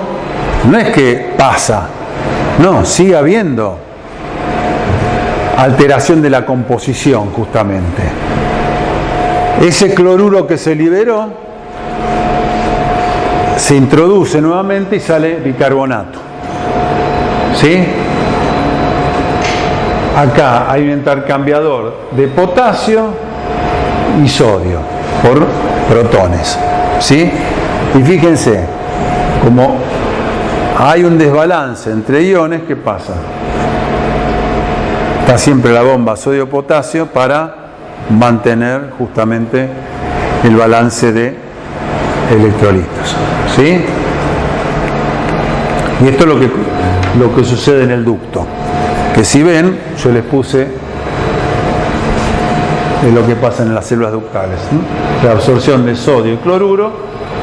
Speaker 1: no es que pasa, no, sigue habiendo alteración de la composición justamente. Ese cloruro que se liberó se introduce nuevamente y sale bicarbonato. ¿Sí? Acá hay un intercambiador de potasio y sodio por protones. ¿Sí? Y fíjense, como hay un desbalance entre iones, ¿qué pasa? Está siempre la bomba sodio-potasio para mantener justamente el balance de electrolitos. ¿Sí? Y esto es lo que sucede en el ducto. Que si ven, yo les puse lo que pasa en las células ductales. La absorción de sodio y cloruro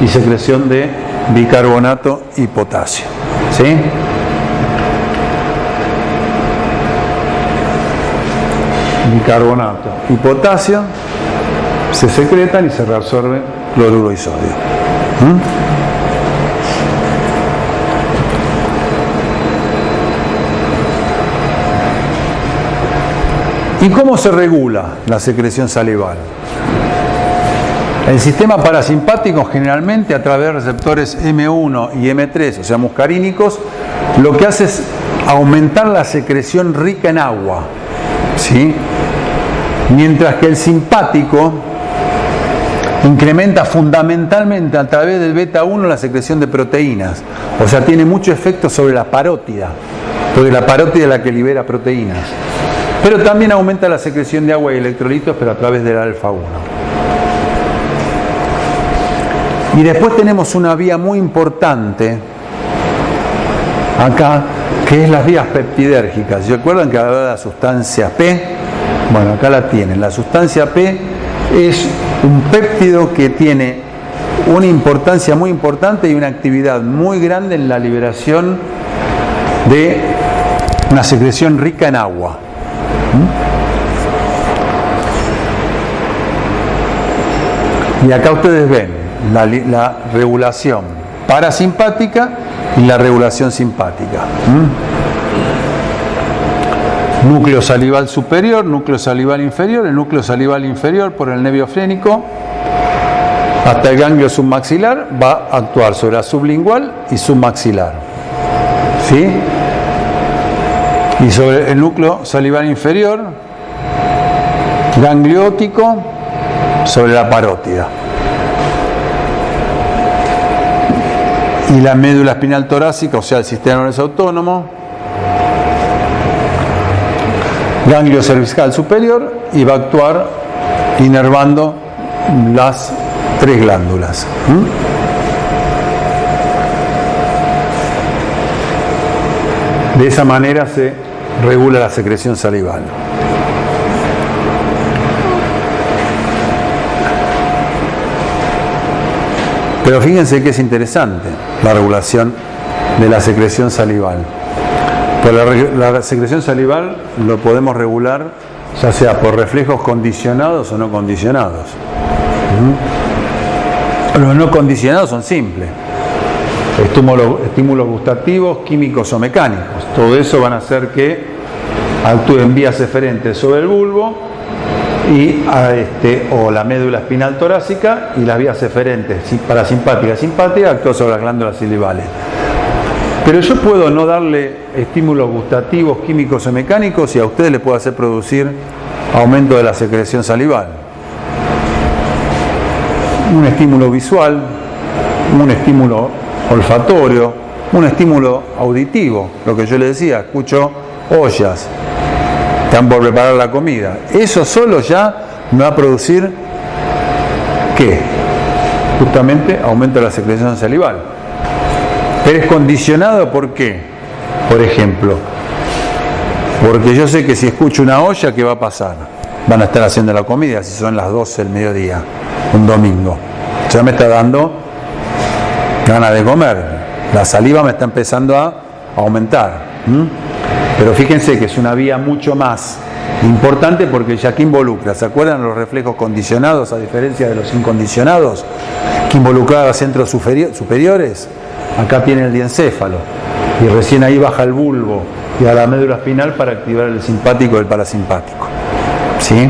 Speaker 1: y secreción de bicarbonato y potasio. ¿Sí? Bicarbonato y potasio se secretan y se reabsorbe cloruro y sodio. ¿Y cómo se regula la secreción salival? El sistema parasimpático, generalmente a través de receptores M1 y M3, o sea muscarínicos, lo que hace es aumentar la secreción rica en agua, ¿sí? Mientras que el simpático incrementa fundamentalmente a través del beta 1 la secreción de proteínas, o sea, tiene mucho efecto sobre la parótida, porque la parótida es la que libera proteínas. Pero también aumenta la secreción de agua y electrolitos, pero a través del alfa 1. Y después tenemos una vía muy importante acá, que es las vías peptidérgicas. ¿Se acuerdan que hablaba de la sustancia P? Bueno, acá la tienen. La sustancia P es un péptido que tiene una importancia muy importante y una actividad muy grande en la liberación de una secreción rica en agua. Y acá ustedes ven la regulación parasimpática y la regulación simpática. Núcleo salival superior, núcleo salival inferior, el núcleo salival inferior por el nervio frénico hasta el ganglio submaxilar va a actuar sobre la sublingual y submaxilar. ¿Sí? Y sobre el núcleo salival inferior, gangliótico sobre la parótida. Y la médula espinal torácica, o sea, el sistema nervioso autónomo, ganglio cervical superior, y va a actuar inervando las 3 glándulas. De esa manera se regula la secreción salival. Pero fíjense que es interesante la regulación de la secreción salival. Por la secreción salival lo podemos regular ya sea por reflejos condicionados o no condicionados. Los no condicionados son simples. Estímulos gustativos, químicos o mecánicos. Todo eso van a hacer que actúen vías eferentes sobre el bulbo y o la médula espinal torácica, y las vías eferentes parasimpática y simpática actúan sobre las glándulas salivales. Pero yo puedo no darle estímulos gustativos, químicos o mecánicos y a ustedes les puedo hacer producir aumento de la secreción salival. Un estímulo visual, un estímulo olfatorio, un estímulo auditivo, lo que yo les decía, escucho ollas, están por preparar la comida. Eso solo ya me va a producir, ¿qué? Justamente aumento de la secreción salival. Pero es condicionado, ¿por qué? Por ejemplo, porque yo sé que si escucho una olla, ¿qué va a pasar? Van a estar haciendo la comida, si son las 12 del mediodía, un domingo. Ya me está dando ganas de comer. La saliva me está empezando a aumentar. Pero fíjense que es una vía mucho más importante porque ya que involucra, ¿se acuerdan los reflejos condicionados a diferencia de los incondicionados? Que involucraba a centros superiores. Acá tiene el diencéfalo y recién ahí baja el bulbo y a la médula espinal para activar el simpático y el parasimpático. ¿Sí?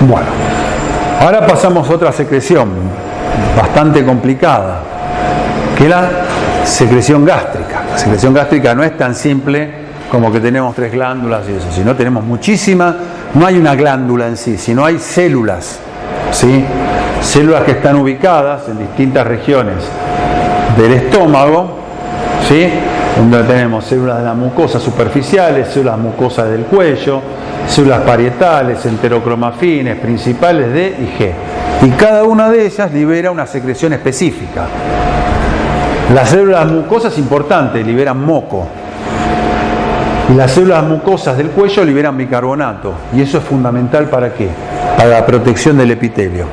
Speaker 1: Bueno, ahora pasamos a otra secreción bastante complicada, que es la secreción gástrica. La secreción gástrica no es tan simple como que tenemos 3 glándulas y eso, sino tenemos muchísimas. No hay una glándula en sí, sino hay células, ¿sí? Células que están ubicadas en distintas regiones del estómago, ¿sí? Donde tenemos células de la mucosa superficiales, células mucosas del cuello, células parietales, enterocromafines, principales D y G. Y cada una de ellas libera una secreción específica. Las células mucosas, importante, liberan moco. Y las células mucosas del cuello liberan bicarbonato. Y eso es fundamental ¿para qué? Para la protección del epitelio.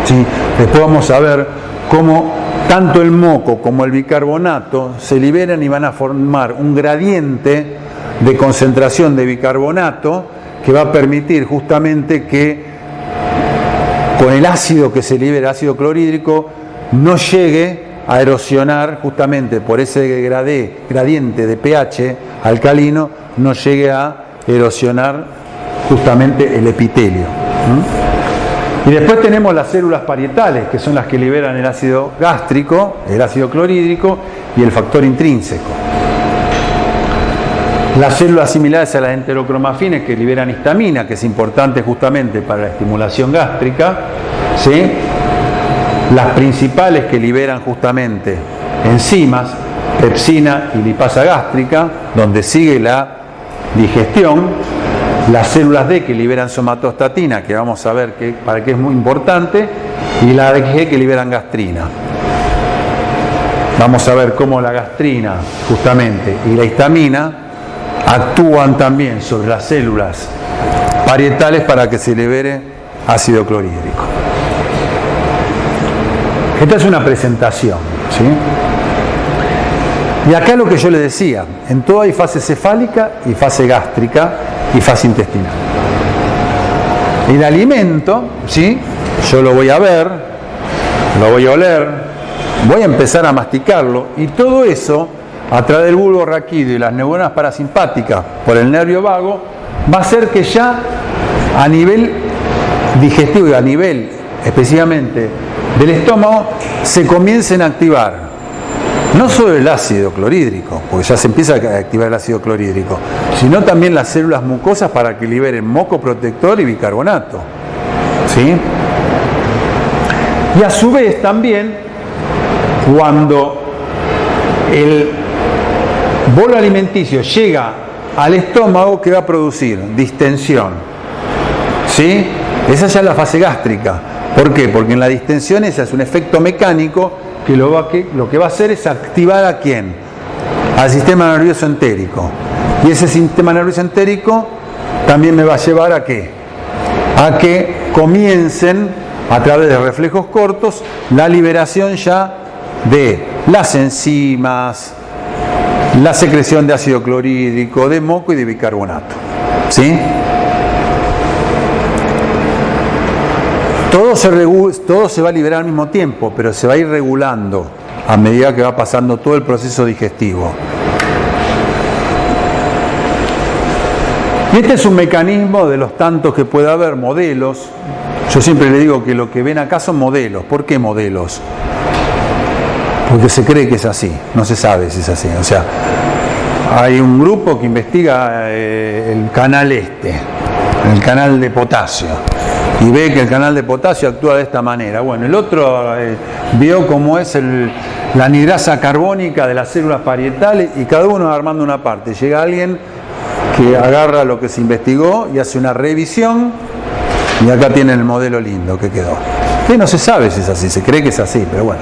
Speaker 1: ¿Sí? Después vamos a ver cómo tanto el moco como el bicarbonato se liberan y van a formar un gradiente de concentración de bicarbonato que va a permitir justamente que con el ácido que se libera, ácido clorhídrico, no llegue a erosionar justamente por ese gradiente de pH alcalino, no llegue a erosionar justamente el epitelio. Y después tenemos las células parietales, que son las que liberan el ácido gástrico, el ácido clorhídrico y el factor intrínseco. Las células similares a las enterocromafines que liberan histamina, que es importante justamente para la estimulación gástrica, ¿sí? Las principales que liberan justamente enzimas, pepsina y lipasa gástrica, donde sigue la digestión. Las células D que liberan somatostatina, que vamos a ver para qué es muy importante, y la G que liberan gastrina. Vamos a ver cómo la gastrina justamente y la histamina actúan también sobre las células parietales para que se libere ácido clorhídrico. Esta es una presentación, ¿sí? Y acá lo que yo les decía, en todo hay fase cefálica y fase gástrica y fase intestinal. El alimento, ¿sí? Yo lo voy a ver, lo voy a oler, voy a empezar a masticarlo y todo eso a través del bulbo raquídeo y las neuronas parasimpáticas por el nervio vago va a hacer que ya a nivel digestivo y a nivel específicamente del estómago se comiencen a activar no solo el ácido clorhídrico, porque ya se empieza a activar el ácido clorhídrico, sino también las células mucosas para que liberen moco protector y bicarbonato, ¿sí? Y a su vez también cuando el bolo alimenticio llega al estómago, ¿qué va a producir? Distensión, ¿sí? Esa ya es la fase gástrica. ¿Por qué? Porque en la distensión esa es un efecto mecánico que lo que va a hacer es activar ¿a quién? Al sistema nervioso entérico. Y ese sistema nervioso entérico también me va a llevar ¿a qué? A que comiencen a través de reflejos cortos la liberación ya de las enzimas, la secreción de ácido clorhídrico, de moco y de bicarbonato. ¿Sí? Todo se va a liberar al mismo tiempo, pero se va a ir regulando a medida que va pasando todo el proceso digestivo. Y este es un mecanismo de los tantos que puede haber, modelos. Yo siempre le digo que lo que ven acá son modelos. ¿Por qué modelos? Porque se cree que es así, no se sabe si es así. O sea, hay un grupo que investiga el canal el canal de potasio, y ve que el canal de potasio actúa de esta manera. Bueno, el otro vio cómo es la anhidrasa carbónica de las células parietales y cada uno armando una parte. Llega alguien que agarra lo que se investigó y hace una revisión, y acá tienen el modelo lindo que quedó. Que no se sabe si es así, se cree que es así, pero bueno.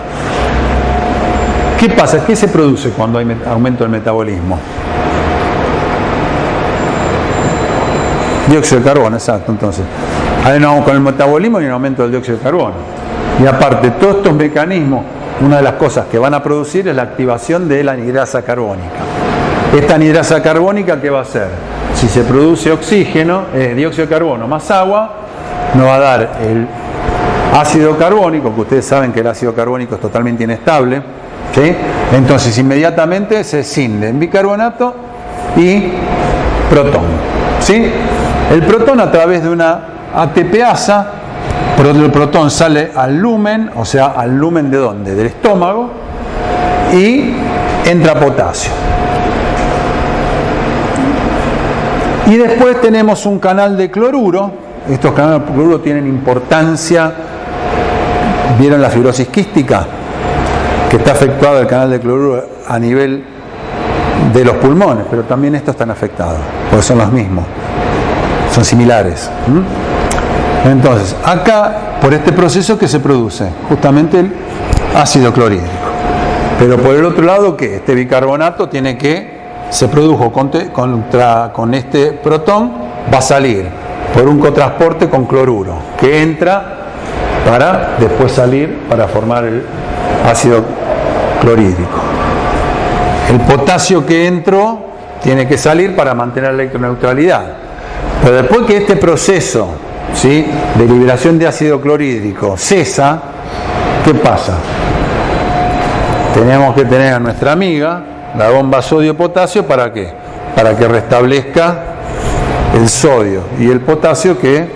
Speaker 1: ¿Qué pasa? ¿Qué se produce cuando hay aumento del metabolismo? Dióxido de carbono, exacto. Entonces, con el metabolismo hay un aumento del dióxido de carbono. Y aparte, todos estos mecanismos, una de las cosas que van a producir es la activación de la anhidrasa carbónica. Esta anhidrasa carbónica, ¿qué va a hacer? Si se produce oxígeno, dióxido de carbono más agua, nos va a dar el ácido carbónico, que ustedes saben que el ácido carbónico es totalmente inestable, ¿sí? Entonces inmediatamente se escinden bicarbonato y protón, ¿sí? El protón, a través de una ATPasa, el protón sale al lumen, o sea, al lumen ¿de dónde? Del estómago, y entra potasio. Y después tenemos un canal de cloruro. Estos canales de cloruro tienen importancia. ¿Vieron la fibrosis quística? Que está afectado el canal de cloruro a nivel de los pulmones, pero también estos están afectados, porque son los mismos, son similares. Entonces, acá, por este proceso que se produce, justamente el ácido clorhídrico. Pero por el otro lado, ¿qué? Este bicarbonato se produjo con este protón, va a salir por un cotransporte con cloruro, que entra para después salir para formar el ácido clorhídrico. El potasio que entró tiene que salir para mantener la electroneutralidad. Pero después que este proceso, ¿sí?, de liberación de ácido clorhídrico cesa, ¿qué pasa? Tenemos que tener a nuestra amiga la bomba sodio-potasio, ¿para qué? Para que restablezca el sodio y el potasio que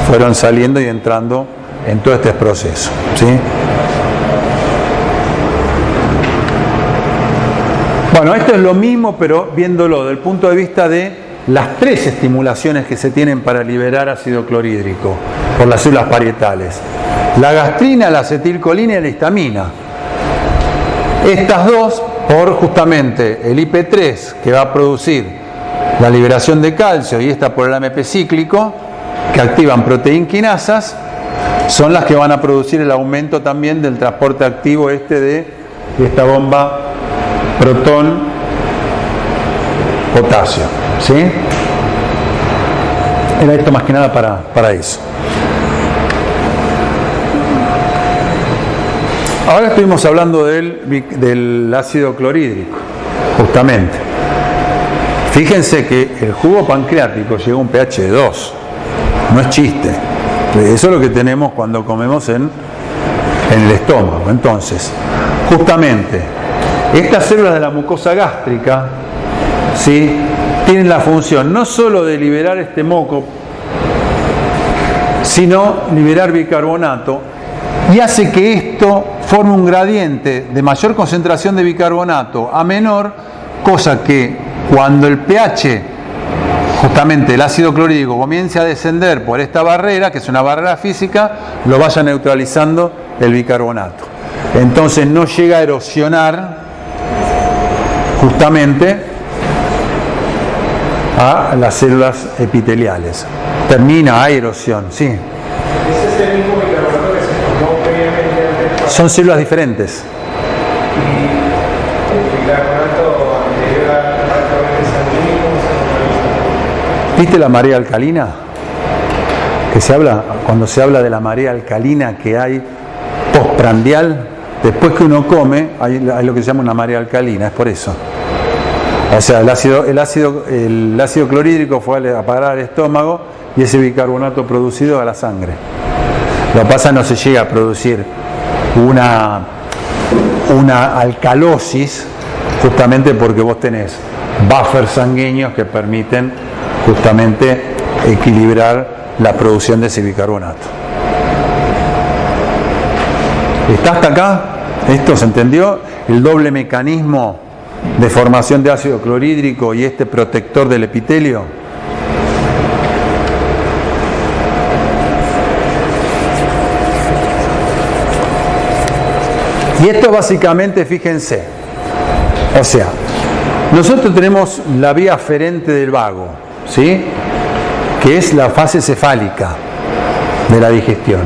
Speaker 1: fueron saliendo y entrando en todo este proceso, ¿sí? Bueno, esto es lo mismo, pero viéndolo desde el punto de vista de las tres estimulaciones que se tienen para liberar ácido clorhídrico por las células parietales: la gastrina, la acetilcolina y la histamina. Estas dos, por justamente el IP3, que va a producir la liberación de calcio, y esta por el AMP cíclico, que activan proteinquinasas, son las que van a producir el aumento también del transporte activo de esta bomba protón-potasio, ¿sí? Era esto más que nada para eso. Ahora estuvimos hablando del ácido clorhídrico, justamente. Fíjense que el jugo pancreático llega a un pH de 2, no es chiste. Eso es lo que tenemos cuando comemos en el estómago. Entonces, justamente, estas células de la mucosa gástrica, ¿sí?, tienen la función no solo de liberar este moco, sino liberar bicarbonato, y hace que esto forme un gradiente de mayor concentración de bicarbonato a menor, cosa que cuando el pH, justamente el ácido clorhídrico, comience a descender por esta barrera, que es una barrera física, lo vaya neutralizando el bicarbonato. Entonces no llega a erosionar justamente a las células epiteliales. Termina, hay erosión, sí.
Speaker 3: ¿Es este mismo bicarbonato que se formó previamente antes?
Speaker 1: Son células diferentes.
Speaker 3: Y el bicarbonato anterior al torrente sanguíneo, ¿cómo se formó?
Speaker 1: ¿Viste la marea alcalina? Que se habla, cuando se habla de la marea alcalina que hay postprandial, después que uno come, hay lo que se llama una marea alcalina, es por eso. O sea, el ácido clorhídrico fue a parar al estómago y ese bicarbonato producido a la sangre. Lo que pasa, no se llega a producir una alcalosis, justamente porque vos tenés buffers sanguíneos que permiten justamente equilibrar la producción de ese bicarbonato. ¿Está hasta acá? ¿Esto se entendió? El doble mecanismo de formación de ácido clorhídrico y este protector del epitelio. Y esto básicamente, fíjense, o sea, Nosotros tenemos la vía aferente del vago, ¿sí? Que es la fase cefálica de la digestión.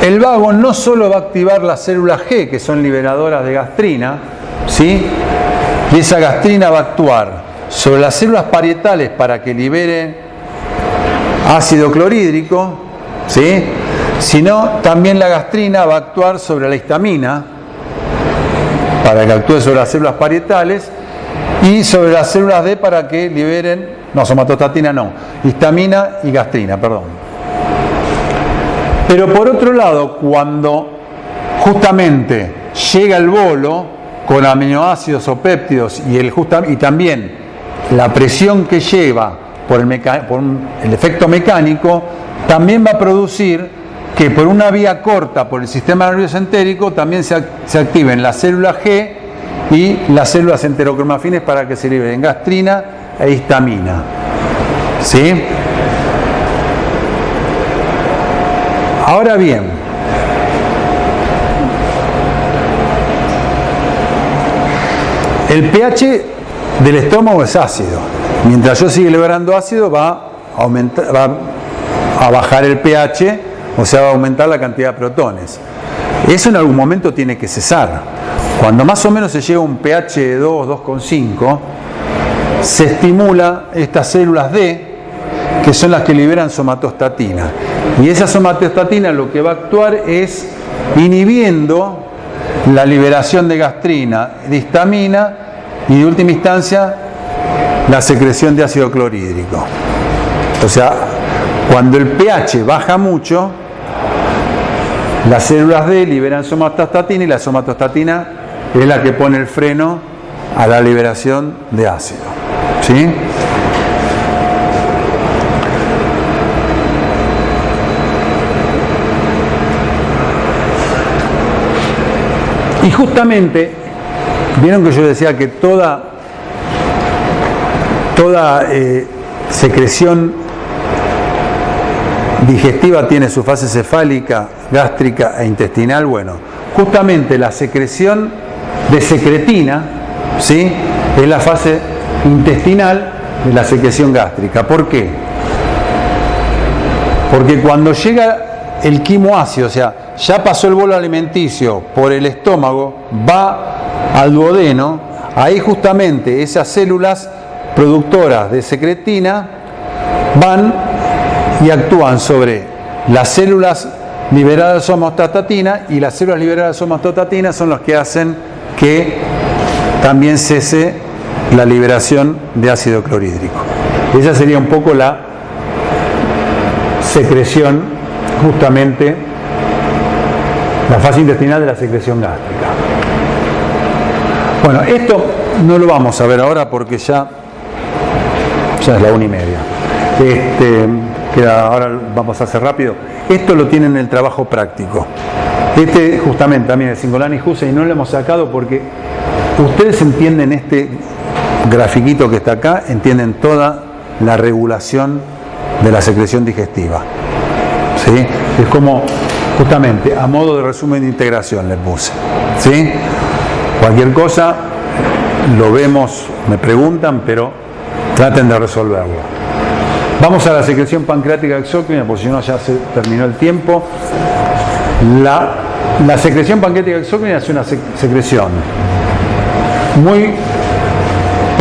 Speaker 1: El vago no solo va a activar las células G, que son liberadoras de gastrina, ¿sí? Y esa gastrina va a actuar sobre las células parietales para que liberen ácido clorhídrico, ¿sí? Sino también la gastrina va a actuar sobre la histamina para que actúe sobre las células parietales y sobre las células D para que liberen, no, somatostatina no, histamina y gastrina, perdón. Pero por otro lado, cuando justamente llega el bolo con aminoácidos o péptidos y también la presión que lleva por el efecto mecánico, también va a producir que por una vía corta por el sistema nervioso entérico también se activen las células G y las células enterocromafines para que se liberen gastrina e histamina. ¿Sí? Ahora bien, el pH del estómago es ácido. Mientras yo siga liberando ácido va a bajar el pH, o sea, va a aumentar la cantidad de protones. Eso en algún momento tiene que cesar. Cuando más o menos se llega a un pH de 2, 2,5, se estimula estas células D, que son las que liberan somatostatina. Y esa somatostatina lo que va a actuar es inhibiendo la liberación de gastrina, de histamina y de última instancia la secreción de ácido clorhídrico. O sea, cuando el pH baja mucho, las células D liberan somatostatina y la somatostatina es la que pone el freno a la liberación de ácido. ¿Sí? Y justamente, vieron que yo decía que toda secreción digestiva tiene su fase cefálica, gástrica e intestinal. Bueno, justamente la secreción de secretina, ¿sí?, es la fase intestinal de la secreción gástrica. ¿Por qué? Porque cuando llega el quimoácido, o sea, ya pasó el bolo alimenticio por el estómago, va al duodeno, ahí justamente esas células productoras de secretina van y actúan sobre las células liberadas de somatostatina, y las células liberadas de somatostatina son las que hacen que también cese la liberación de ácido clorhídrico. Esa sería un poco la secreción, justamente la fase intestinal de la secreción gástrica. Bueno, esto no lo vamos a ver ahora porque ya es la 1:30. Ahora vamos a hacer rápido. Esto lo tienen en el trabajo práctico. Justamente también de Cingolani y Hussein, no lo hemos sacado porque ustedes entienden este grafiquito que está acá, entienden toda la regulación de la secreción digestiva. ¿Sí? Es como, justamente, a modo de resumen de integración les puse. ¿Sí? Cualquier cosa lo vemos, me preguntan, pero traten de resolverlo. Vamos a la secreción pancreática exócrina, porque si no ya se terminó el tiempo. La secreción pancreática exócrina es una secreción muy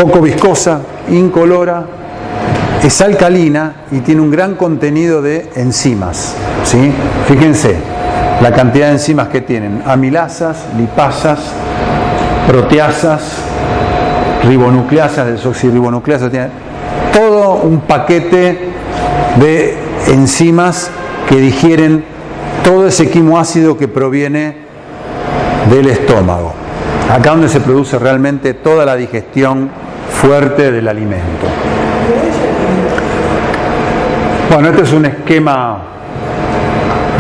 Speaker 1: poco viscosa, incolora, es alcalina y tiene un gran contenido de enzimas. ¿Sí? Fíjense la cantidad de enzimas que tienen: amilasas, lipasas, proteasas, ribonucleasas, desoxirribonucleasas, tiene todo un paquete de enzimas que digieren todo ese quimoácido que proviene del estómago. Acá donde se produce realmente toda la digestión fuerte del alimento. Bueno, este es un esquema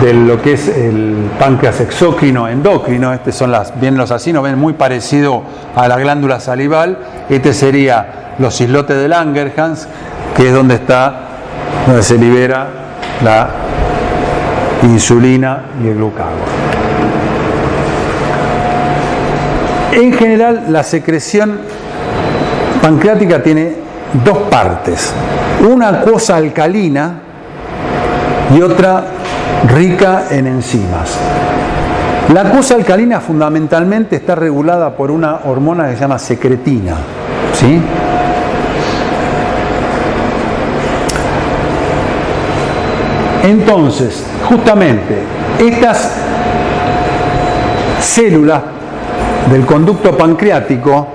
Speaker 1: de lo que es el páncreas exócrino endocrino. Estos son bien los acinos, ven muy parecido a la glándula salival. Este sería los islotes de Langerhans, que es donde se libera la insulina y el glucagón. En general, la secreción pancreática tiene dos partes. Una acuosa alcalina y otra rica en enzimas. La acuosa alcalina fundamentalmente está regulada por una hormona que se llama secretina, ¿sí? Entonces, justamente, estas células del conducto pancreático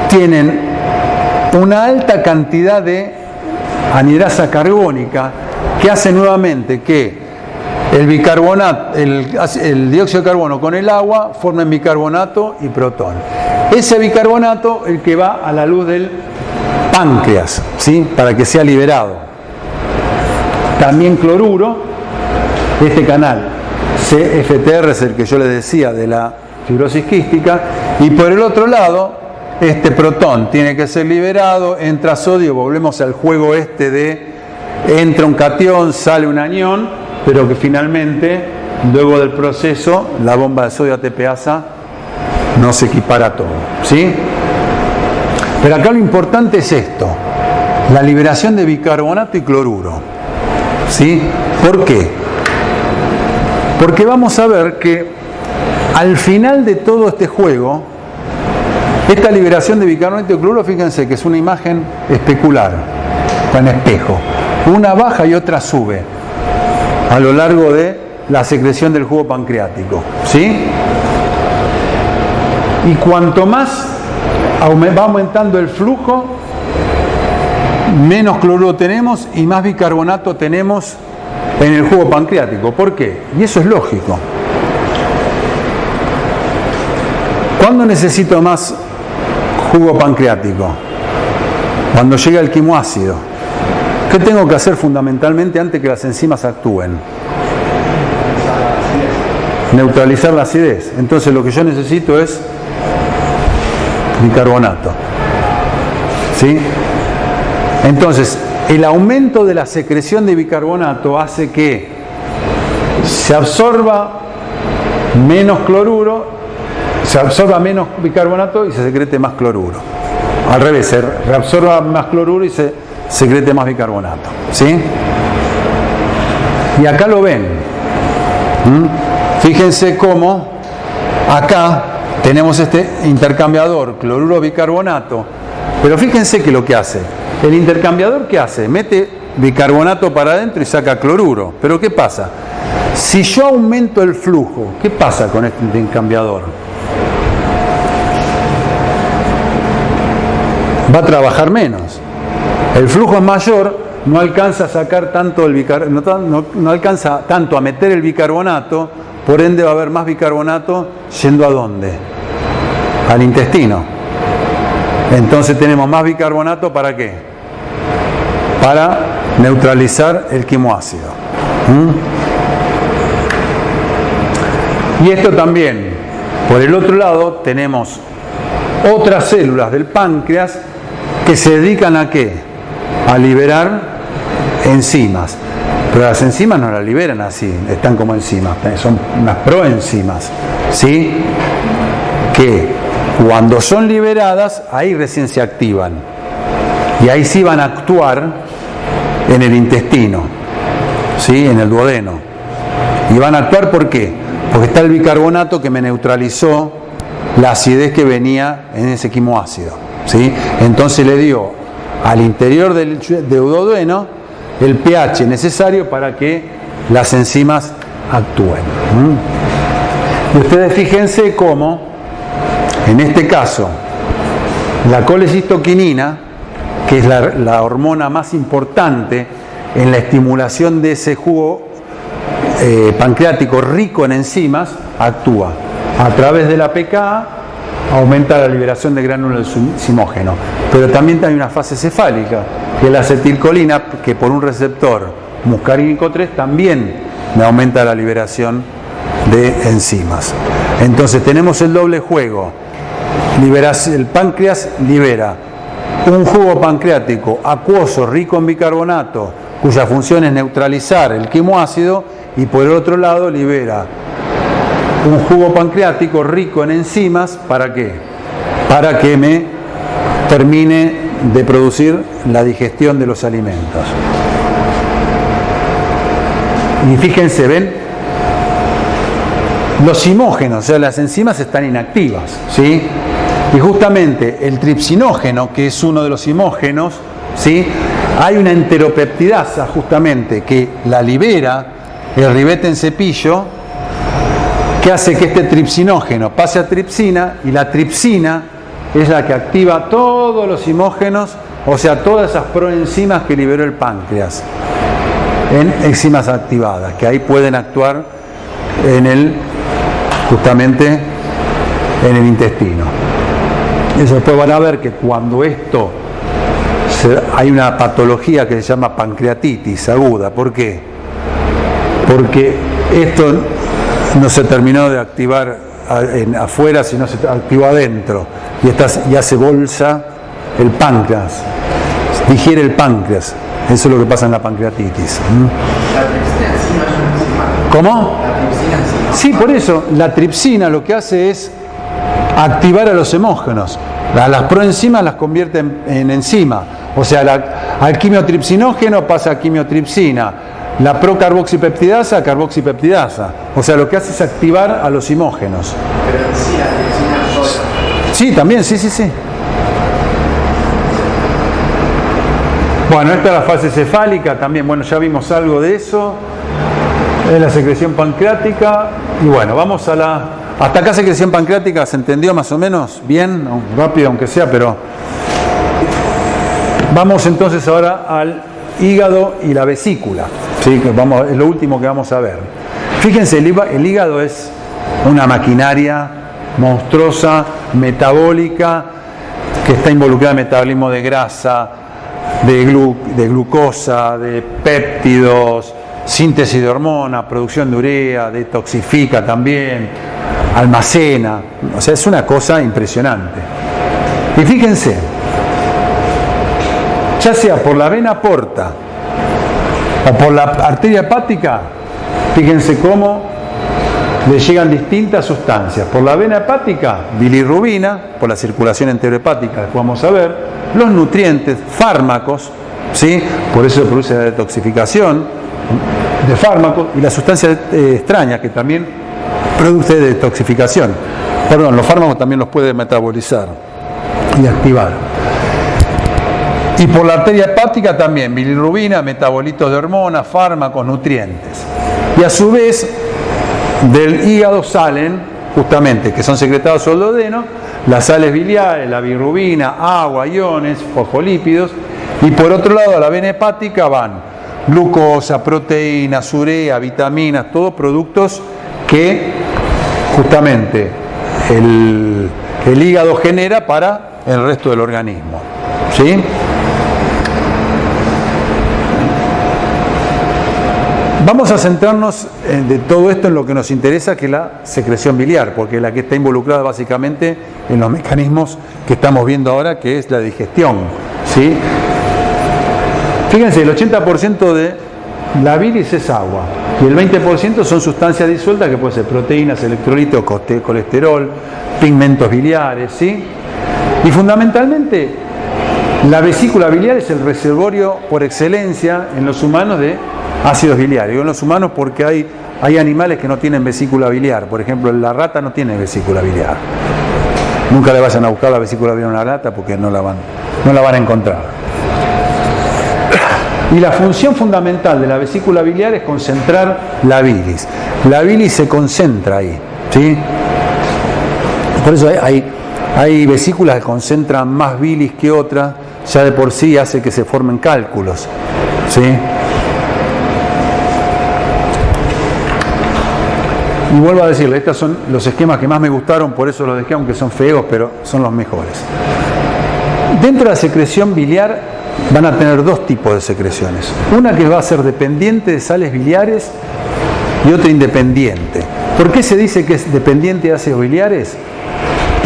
Speaker 1: tienen una alta cantidad de anhidrasa carbónica que hace nuevamente que el bicarbonato, el dióxido de carbono con el agua formen bicarbonato y protón. Ese bicarbonato el que va a la luz del páncreas, ¿sí? Para que sea liberado. También cloruro, este canal CFTR es el que yo les decía de la fibrosis quística, y por el otro lado este protón tiene que ser liberado, entra sodio, volvemos al juego este de entra un catión, sale un anión, pero que finalmente luego del proceso la bomba de sodio ATPasa no se equipara todo, ¿sí? Pero acá lo importante es esto, la liberación de bicarbonato y cloruro, ¿sí? ¿Por qué? Porque vamos a ver que al final de todo este juego, esta liberación de bicarbonato y cloruro, fíjense que es una imagen especular, con espejo. Una baja y otra sube a lo largo de la secreción del jugo pancreático, ¿sí? Y cuanto más va aumentando el flujo, menos cloruro tenemos y más bicarbonato tenemos en el jugo pancreático. ¿Por qué? Y eso es lógico. ¿Cuándo necesito más jugo pancreático? Cuando llega el quimoácido. ¿Qué tengo que hacer fundamentalmente antes que las enzimas actúen? Neutralizar la acidez. Entonces lo que yo necesito es bicarbonato, ¿sí? Entonces el aumento de la secreción de bicarbonato hace que se absorba menos cloruro, se absorba menos bicarbonato y se secrete más cloruro. Al revés, se reabsorba más cloruro y se secrete más bicarbonato, ¿sí? Y acá lo ven. Fíjense cómo acá tenemos este intercambiador cloruro-bicarbonato, pero fíjense que lo que hace, el intercambiador ¿qué hace? Mete bicarbonato para adentro y saca cloruro, pero ¿qué pasa? Si yo aumento el flujo, ¿qué pasa con este intercambiador? Va a trabajar menos. El flujo es mayor, no alcanza a sacar tanto no alcanza tanto a meter el bicarbonato, por ende va a haber más bicarbonato yendo ¿a dónde? Al intestino. Entonces tenemos más bicarbonato ¿para qué? Para neutralizar el quimoácido. Y esto también, por el otro lado, tenemos otras células del páncreas que se dedican ¿a qué? A liberar enzimas. Pero las enzimas no las liberan así, están como enzimas, son unas proenzimas, ¿sí? Que cuando son liberadas, ahí recién se activan. Y ahí sí van a actuar en el intestino, ¿sí? En el duodeno. Y van a actuar ¿por qué? Porque está el bicarbonato que me neutralizó la acidez que venía en ese quimoácido, ¿sí? Entonces le dio al interior del duodeno el pH necesario para que las enzimas actúen. Y ustedes fíjense cómo, en este caso, la colecistoquinina, que es la hormona más importante en la estimulación de ese jugo pancreático rico en enzimas, actúa. A través de la PKA aumenta la liberación de gránulos zimógeno. Pero también hay una fase cefálica, que es la acetilcolina, que por un receptor muscarínico 3 también me aumenta la liberación de enzimas. Entonces tenemos el doble juego. El páncreas libera un jugo pancreático acuoso, rico en bicarbonato, cuya función es neutralizar el quimoácido, y por el otro lado libera un jugo pancreático rico en enzimas, ¿para qué? Para que me termine de producir la digestión de los alimentos. Y fíjense, ven, los zimógenos, o sea, las enzimas están inactivas, ¿sí? Y justamente el tripsinógeno, que es uno de los zimógenos, ¿sí? Hay una enteropeptidasa justamente que la libera el ribete en cepillo, que hace que este tripsinógeno pase a tripsina, y la tripsina es la que activa todos los zimógenos, o sea, todas esas proenzimas que liberó el páncreas en enzimas activadas, que ahí pueden actuar justamente en el intestino. Eso después van a ver que cuando hay una patología que se llama pancreatitis aguda. ¿Por qué? Porque esto no se terminó de activar afuera, sino se activó adentro, y hace bolsa el páncreas, digiere el páncreas. Eso es lo que pasa en la pancreatitis.
Speaker 2: La tripsina encima es una enzima.
Speaker 1: ¿Cómo?
Speaker 2: La tripsina encima.
Speaker 1: Sí, por eso la tripsina lo que hace es activar a los hemógenos. Las proenzimas las convierte en enzima. O sea, al quimiotripsinógeno pasa a quimiotripsina. La procarboxipeptidasa a carboxipeptidasa. O sea, lo que hace es activar a los zimógenos.
Speaker 2: Pero en sí la tripsina sola.
Speaker 1: Sí, también, sí. Bueno, esta es la fase cefálica también. Bueno, ya vimos algo de eso. Es la secreción pancreática. Y bueno, vamos a la... Hasta acá secreción pancreática, ¿se entendió más o menos? Bien, rápido aunque sea, pero... Vamos entonces ahora al hígado y la vesícula. ¿Sí? Es lo último que vamos a ver. Fíjense, el hígado es una maquinaria monstruosa, metabólica, que está involucrada en metabolismo de grasa, de glucosa, de péptidos, síntesis de hormonas, producción de urea, detoxifica también, almacena. O sea, es una cosa impresionante. Y fíjense, ya sea por la vena porta o por la arteria hepática, fíjense cómo le llegan distintas sustancias. Por la vena hepática, bilirrubina, por la circulación enterohepática, después vamos a ver, los nutrientes, fármacos, ¿sí? Por eso se produce la detoxificación de fármacos, y la sustancia extraña que también produce detoxificación. Perdón, los fármacos también los puede metabolizar y activar. Y por la arteria hepática también, bilirrubina, metabolitos de hormonas, fármacos, nutrientes. Y a su vez, del hígado salen, justamente, que son secretados por el duodeno, las sales biliares, la bilirrubina, agua, iones, fosfolípidos. Y por otro lado, a la vena hepática van glucosa, proteínas, urea, vitaminas, todos productos que justamente el hígado genera para el resto del organismo. ¿Sí? Vamos a centrarnos de todo esto en lo que nos interesa, que es la secreción biliar, porque es la que está involucrada básicamente en los mecanismos que estamos viendo ahora, que es la digestión. ¿Sí? Fíjense, el 80% de la bilis es agua y el 20% son sustancias disueltas, que pueden ser proteínas, electrolitos, colesterol, pigmentos biliares, ¿sí? Y fundamentalmente la vesícula biliar es el reservorio por excelencia en los humanos de ácidos biliares. Digo en los humanos porque hay animales que no tienen vesícula biliar. Por ejemplo, la rata no tiene vesícula biliar. Nunca le vayan a buscar la vesícula biliar a una rata porque no la van a encontrar. Y la función fundamental de la vesícula biliar es concentrar la bilis. La bilis se concentra ahí, ¿sí? Por eso hay vesículas que concentran más bilis que otras, ya de por sí hace que se formen cálculos, ¿sí? Y vuelvo a decirle, estos son los esquemas que más me gustaron, por eso los dejé, aunque son feos, pero son los mejores. Dentro de la secreción biliar van a tener dos tipos de secreciones. Una que va a ser dependiente de sales biliares y otra independiente. ¿Por qué se dice que es dependiente de ácidos biliares?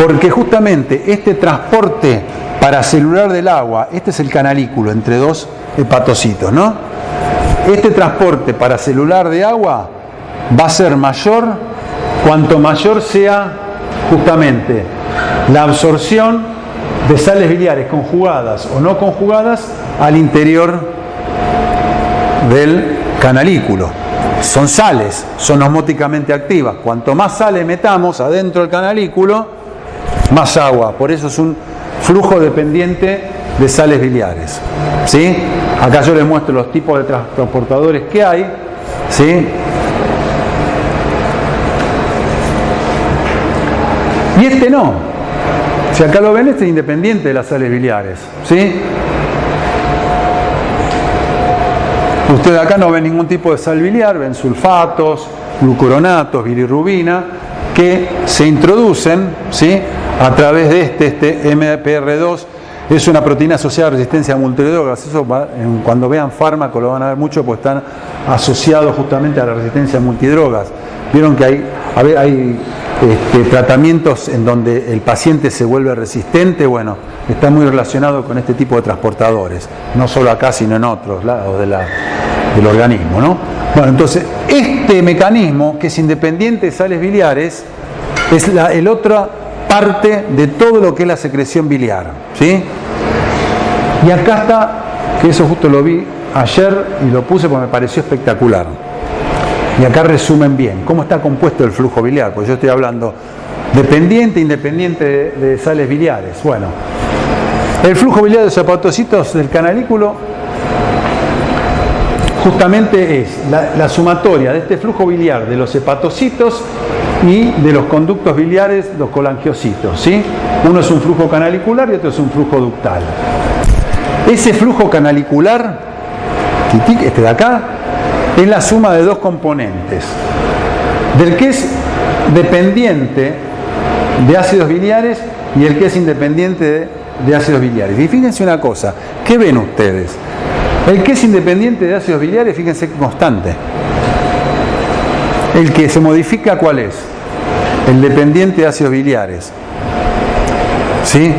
Speaker 1: Porque justamente este transporte paracelular del agua, este es el canalículo entre dos hepatocitos, ¿no? Este transporte paracelular de agua va a ser mayor cuanto mayor sea justamente la absorción de sales biliares conjugadas o no conjugadas al interior del canalículo. Son sales, son osmóticamente activas. Cuanto más sales metamos adentro del canalículo, más agua. Por eso es un flujo dependiente de sales biliares. ¿Sí? Acá yo les muestro los tipos de transportadores que hay. ¿Sí? Y este no. Si acá lo ven, este es independiente de las sales biliares. ¿Sí? Ustedes acá no ven ningún tipo de sal biliar, ven sulfatos, glucuronatos, bilirrubina, que se introducen, ¿sí?, a través de este MPR2. Es una proteína asociada a resistencia a multidrogas. Eso cuando vean fármaco lo van a ver mucho, porque están asociados justamente a la resistencia a multidrogas. Vieron que hay tratamientos en donde el paciente se vuelve resistente. Bueno, está muy relacionado con este tipo de transportadores, no solo acá sino en otros lados del organismo, ¿no? Bueno, entonces este mecanismo, que es independiente de sales biliares, es la otra parte de todo lo que es la secreción biliar, ¿sí? Y acá está, que eso justo lo vi ayer y lo puse porque me pareció espectacular. Y acá resumen bien cómo está compuesto el flujo biliar, porque yo estoy hablando dependiente, independiente de sales biliares. Bueno, el flujo biliar de los hepatocitos del canalículo justamente es la sumatoria de este flujo biliar de los hepatocitos y de los conductos biliares, los colangiocitos, ¿sí? Uno es un flujo canalicular y otro es un flujo ductal. Ese flujo canalicular, este de acá, es la suma de dos componentes, del que es dependiente de ácidos biliares y el que es independiente de ácidos biliares. Y fíjense una cosa, ¿qué ven ustedes? El que es independiente de ácidos biliares, fíjense que constante. El que se modifica, ¿cuál es? El dependiente de ácidos biliares. ¿Sí?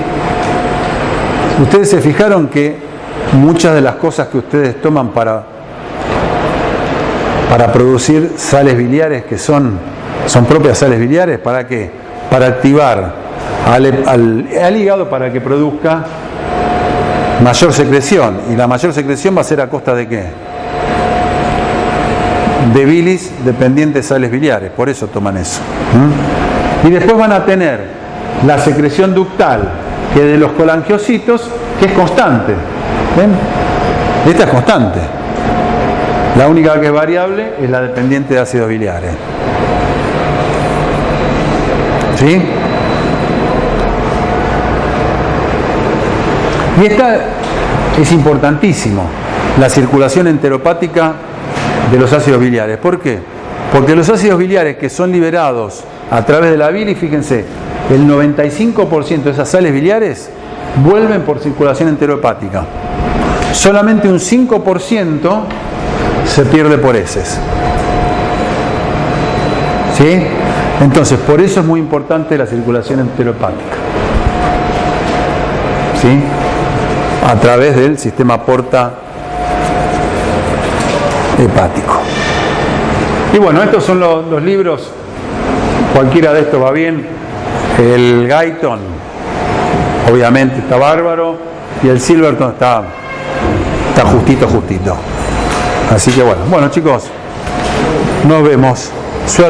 Speaker 1: Ustedes se fijaron que muchas de las cosas que ustedes toman para producir sales biliares, que son propias sales biliares, ¿para qué? Para activar al hígado para que produzca mayor secreción. Y la mayor secreción va a ser a costa de ¿qué? De bilis dependiente de sales biliares. Por eso toman eso. Y después van a tener la secreción ductal, que de los colangiocitos, que es constante. ¿Ven? Esta es constante. La única que es variable es la dependiente de ácidos biliares. ¿Sí? Y esta es importantísimo, la circulación enteropática de los ácidos biliares. ¿Por qué? Porque los ácidos biliares que son liberados a través de la bilis, fíjense, el 95% de esas sales biliares vuelven por circulación enteropática. Solamente un 5% se pierde por heces. ¿Sí? Entonces, por eso es muy importante la circulación enteropática. ¿Sí? A través del sistema porta hepático. Y bueno, estos son los libros. Cualquiera de estos va bien. El Guyton, obviamente, está bárbaro. Y el Silverton está justito. Así que bueno, chicos, nos vemos.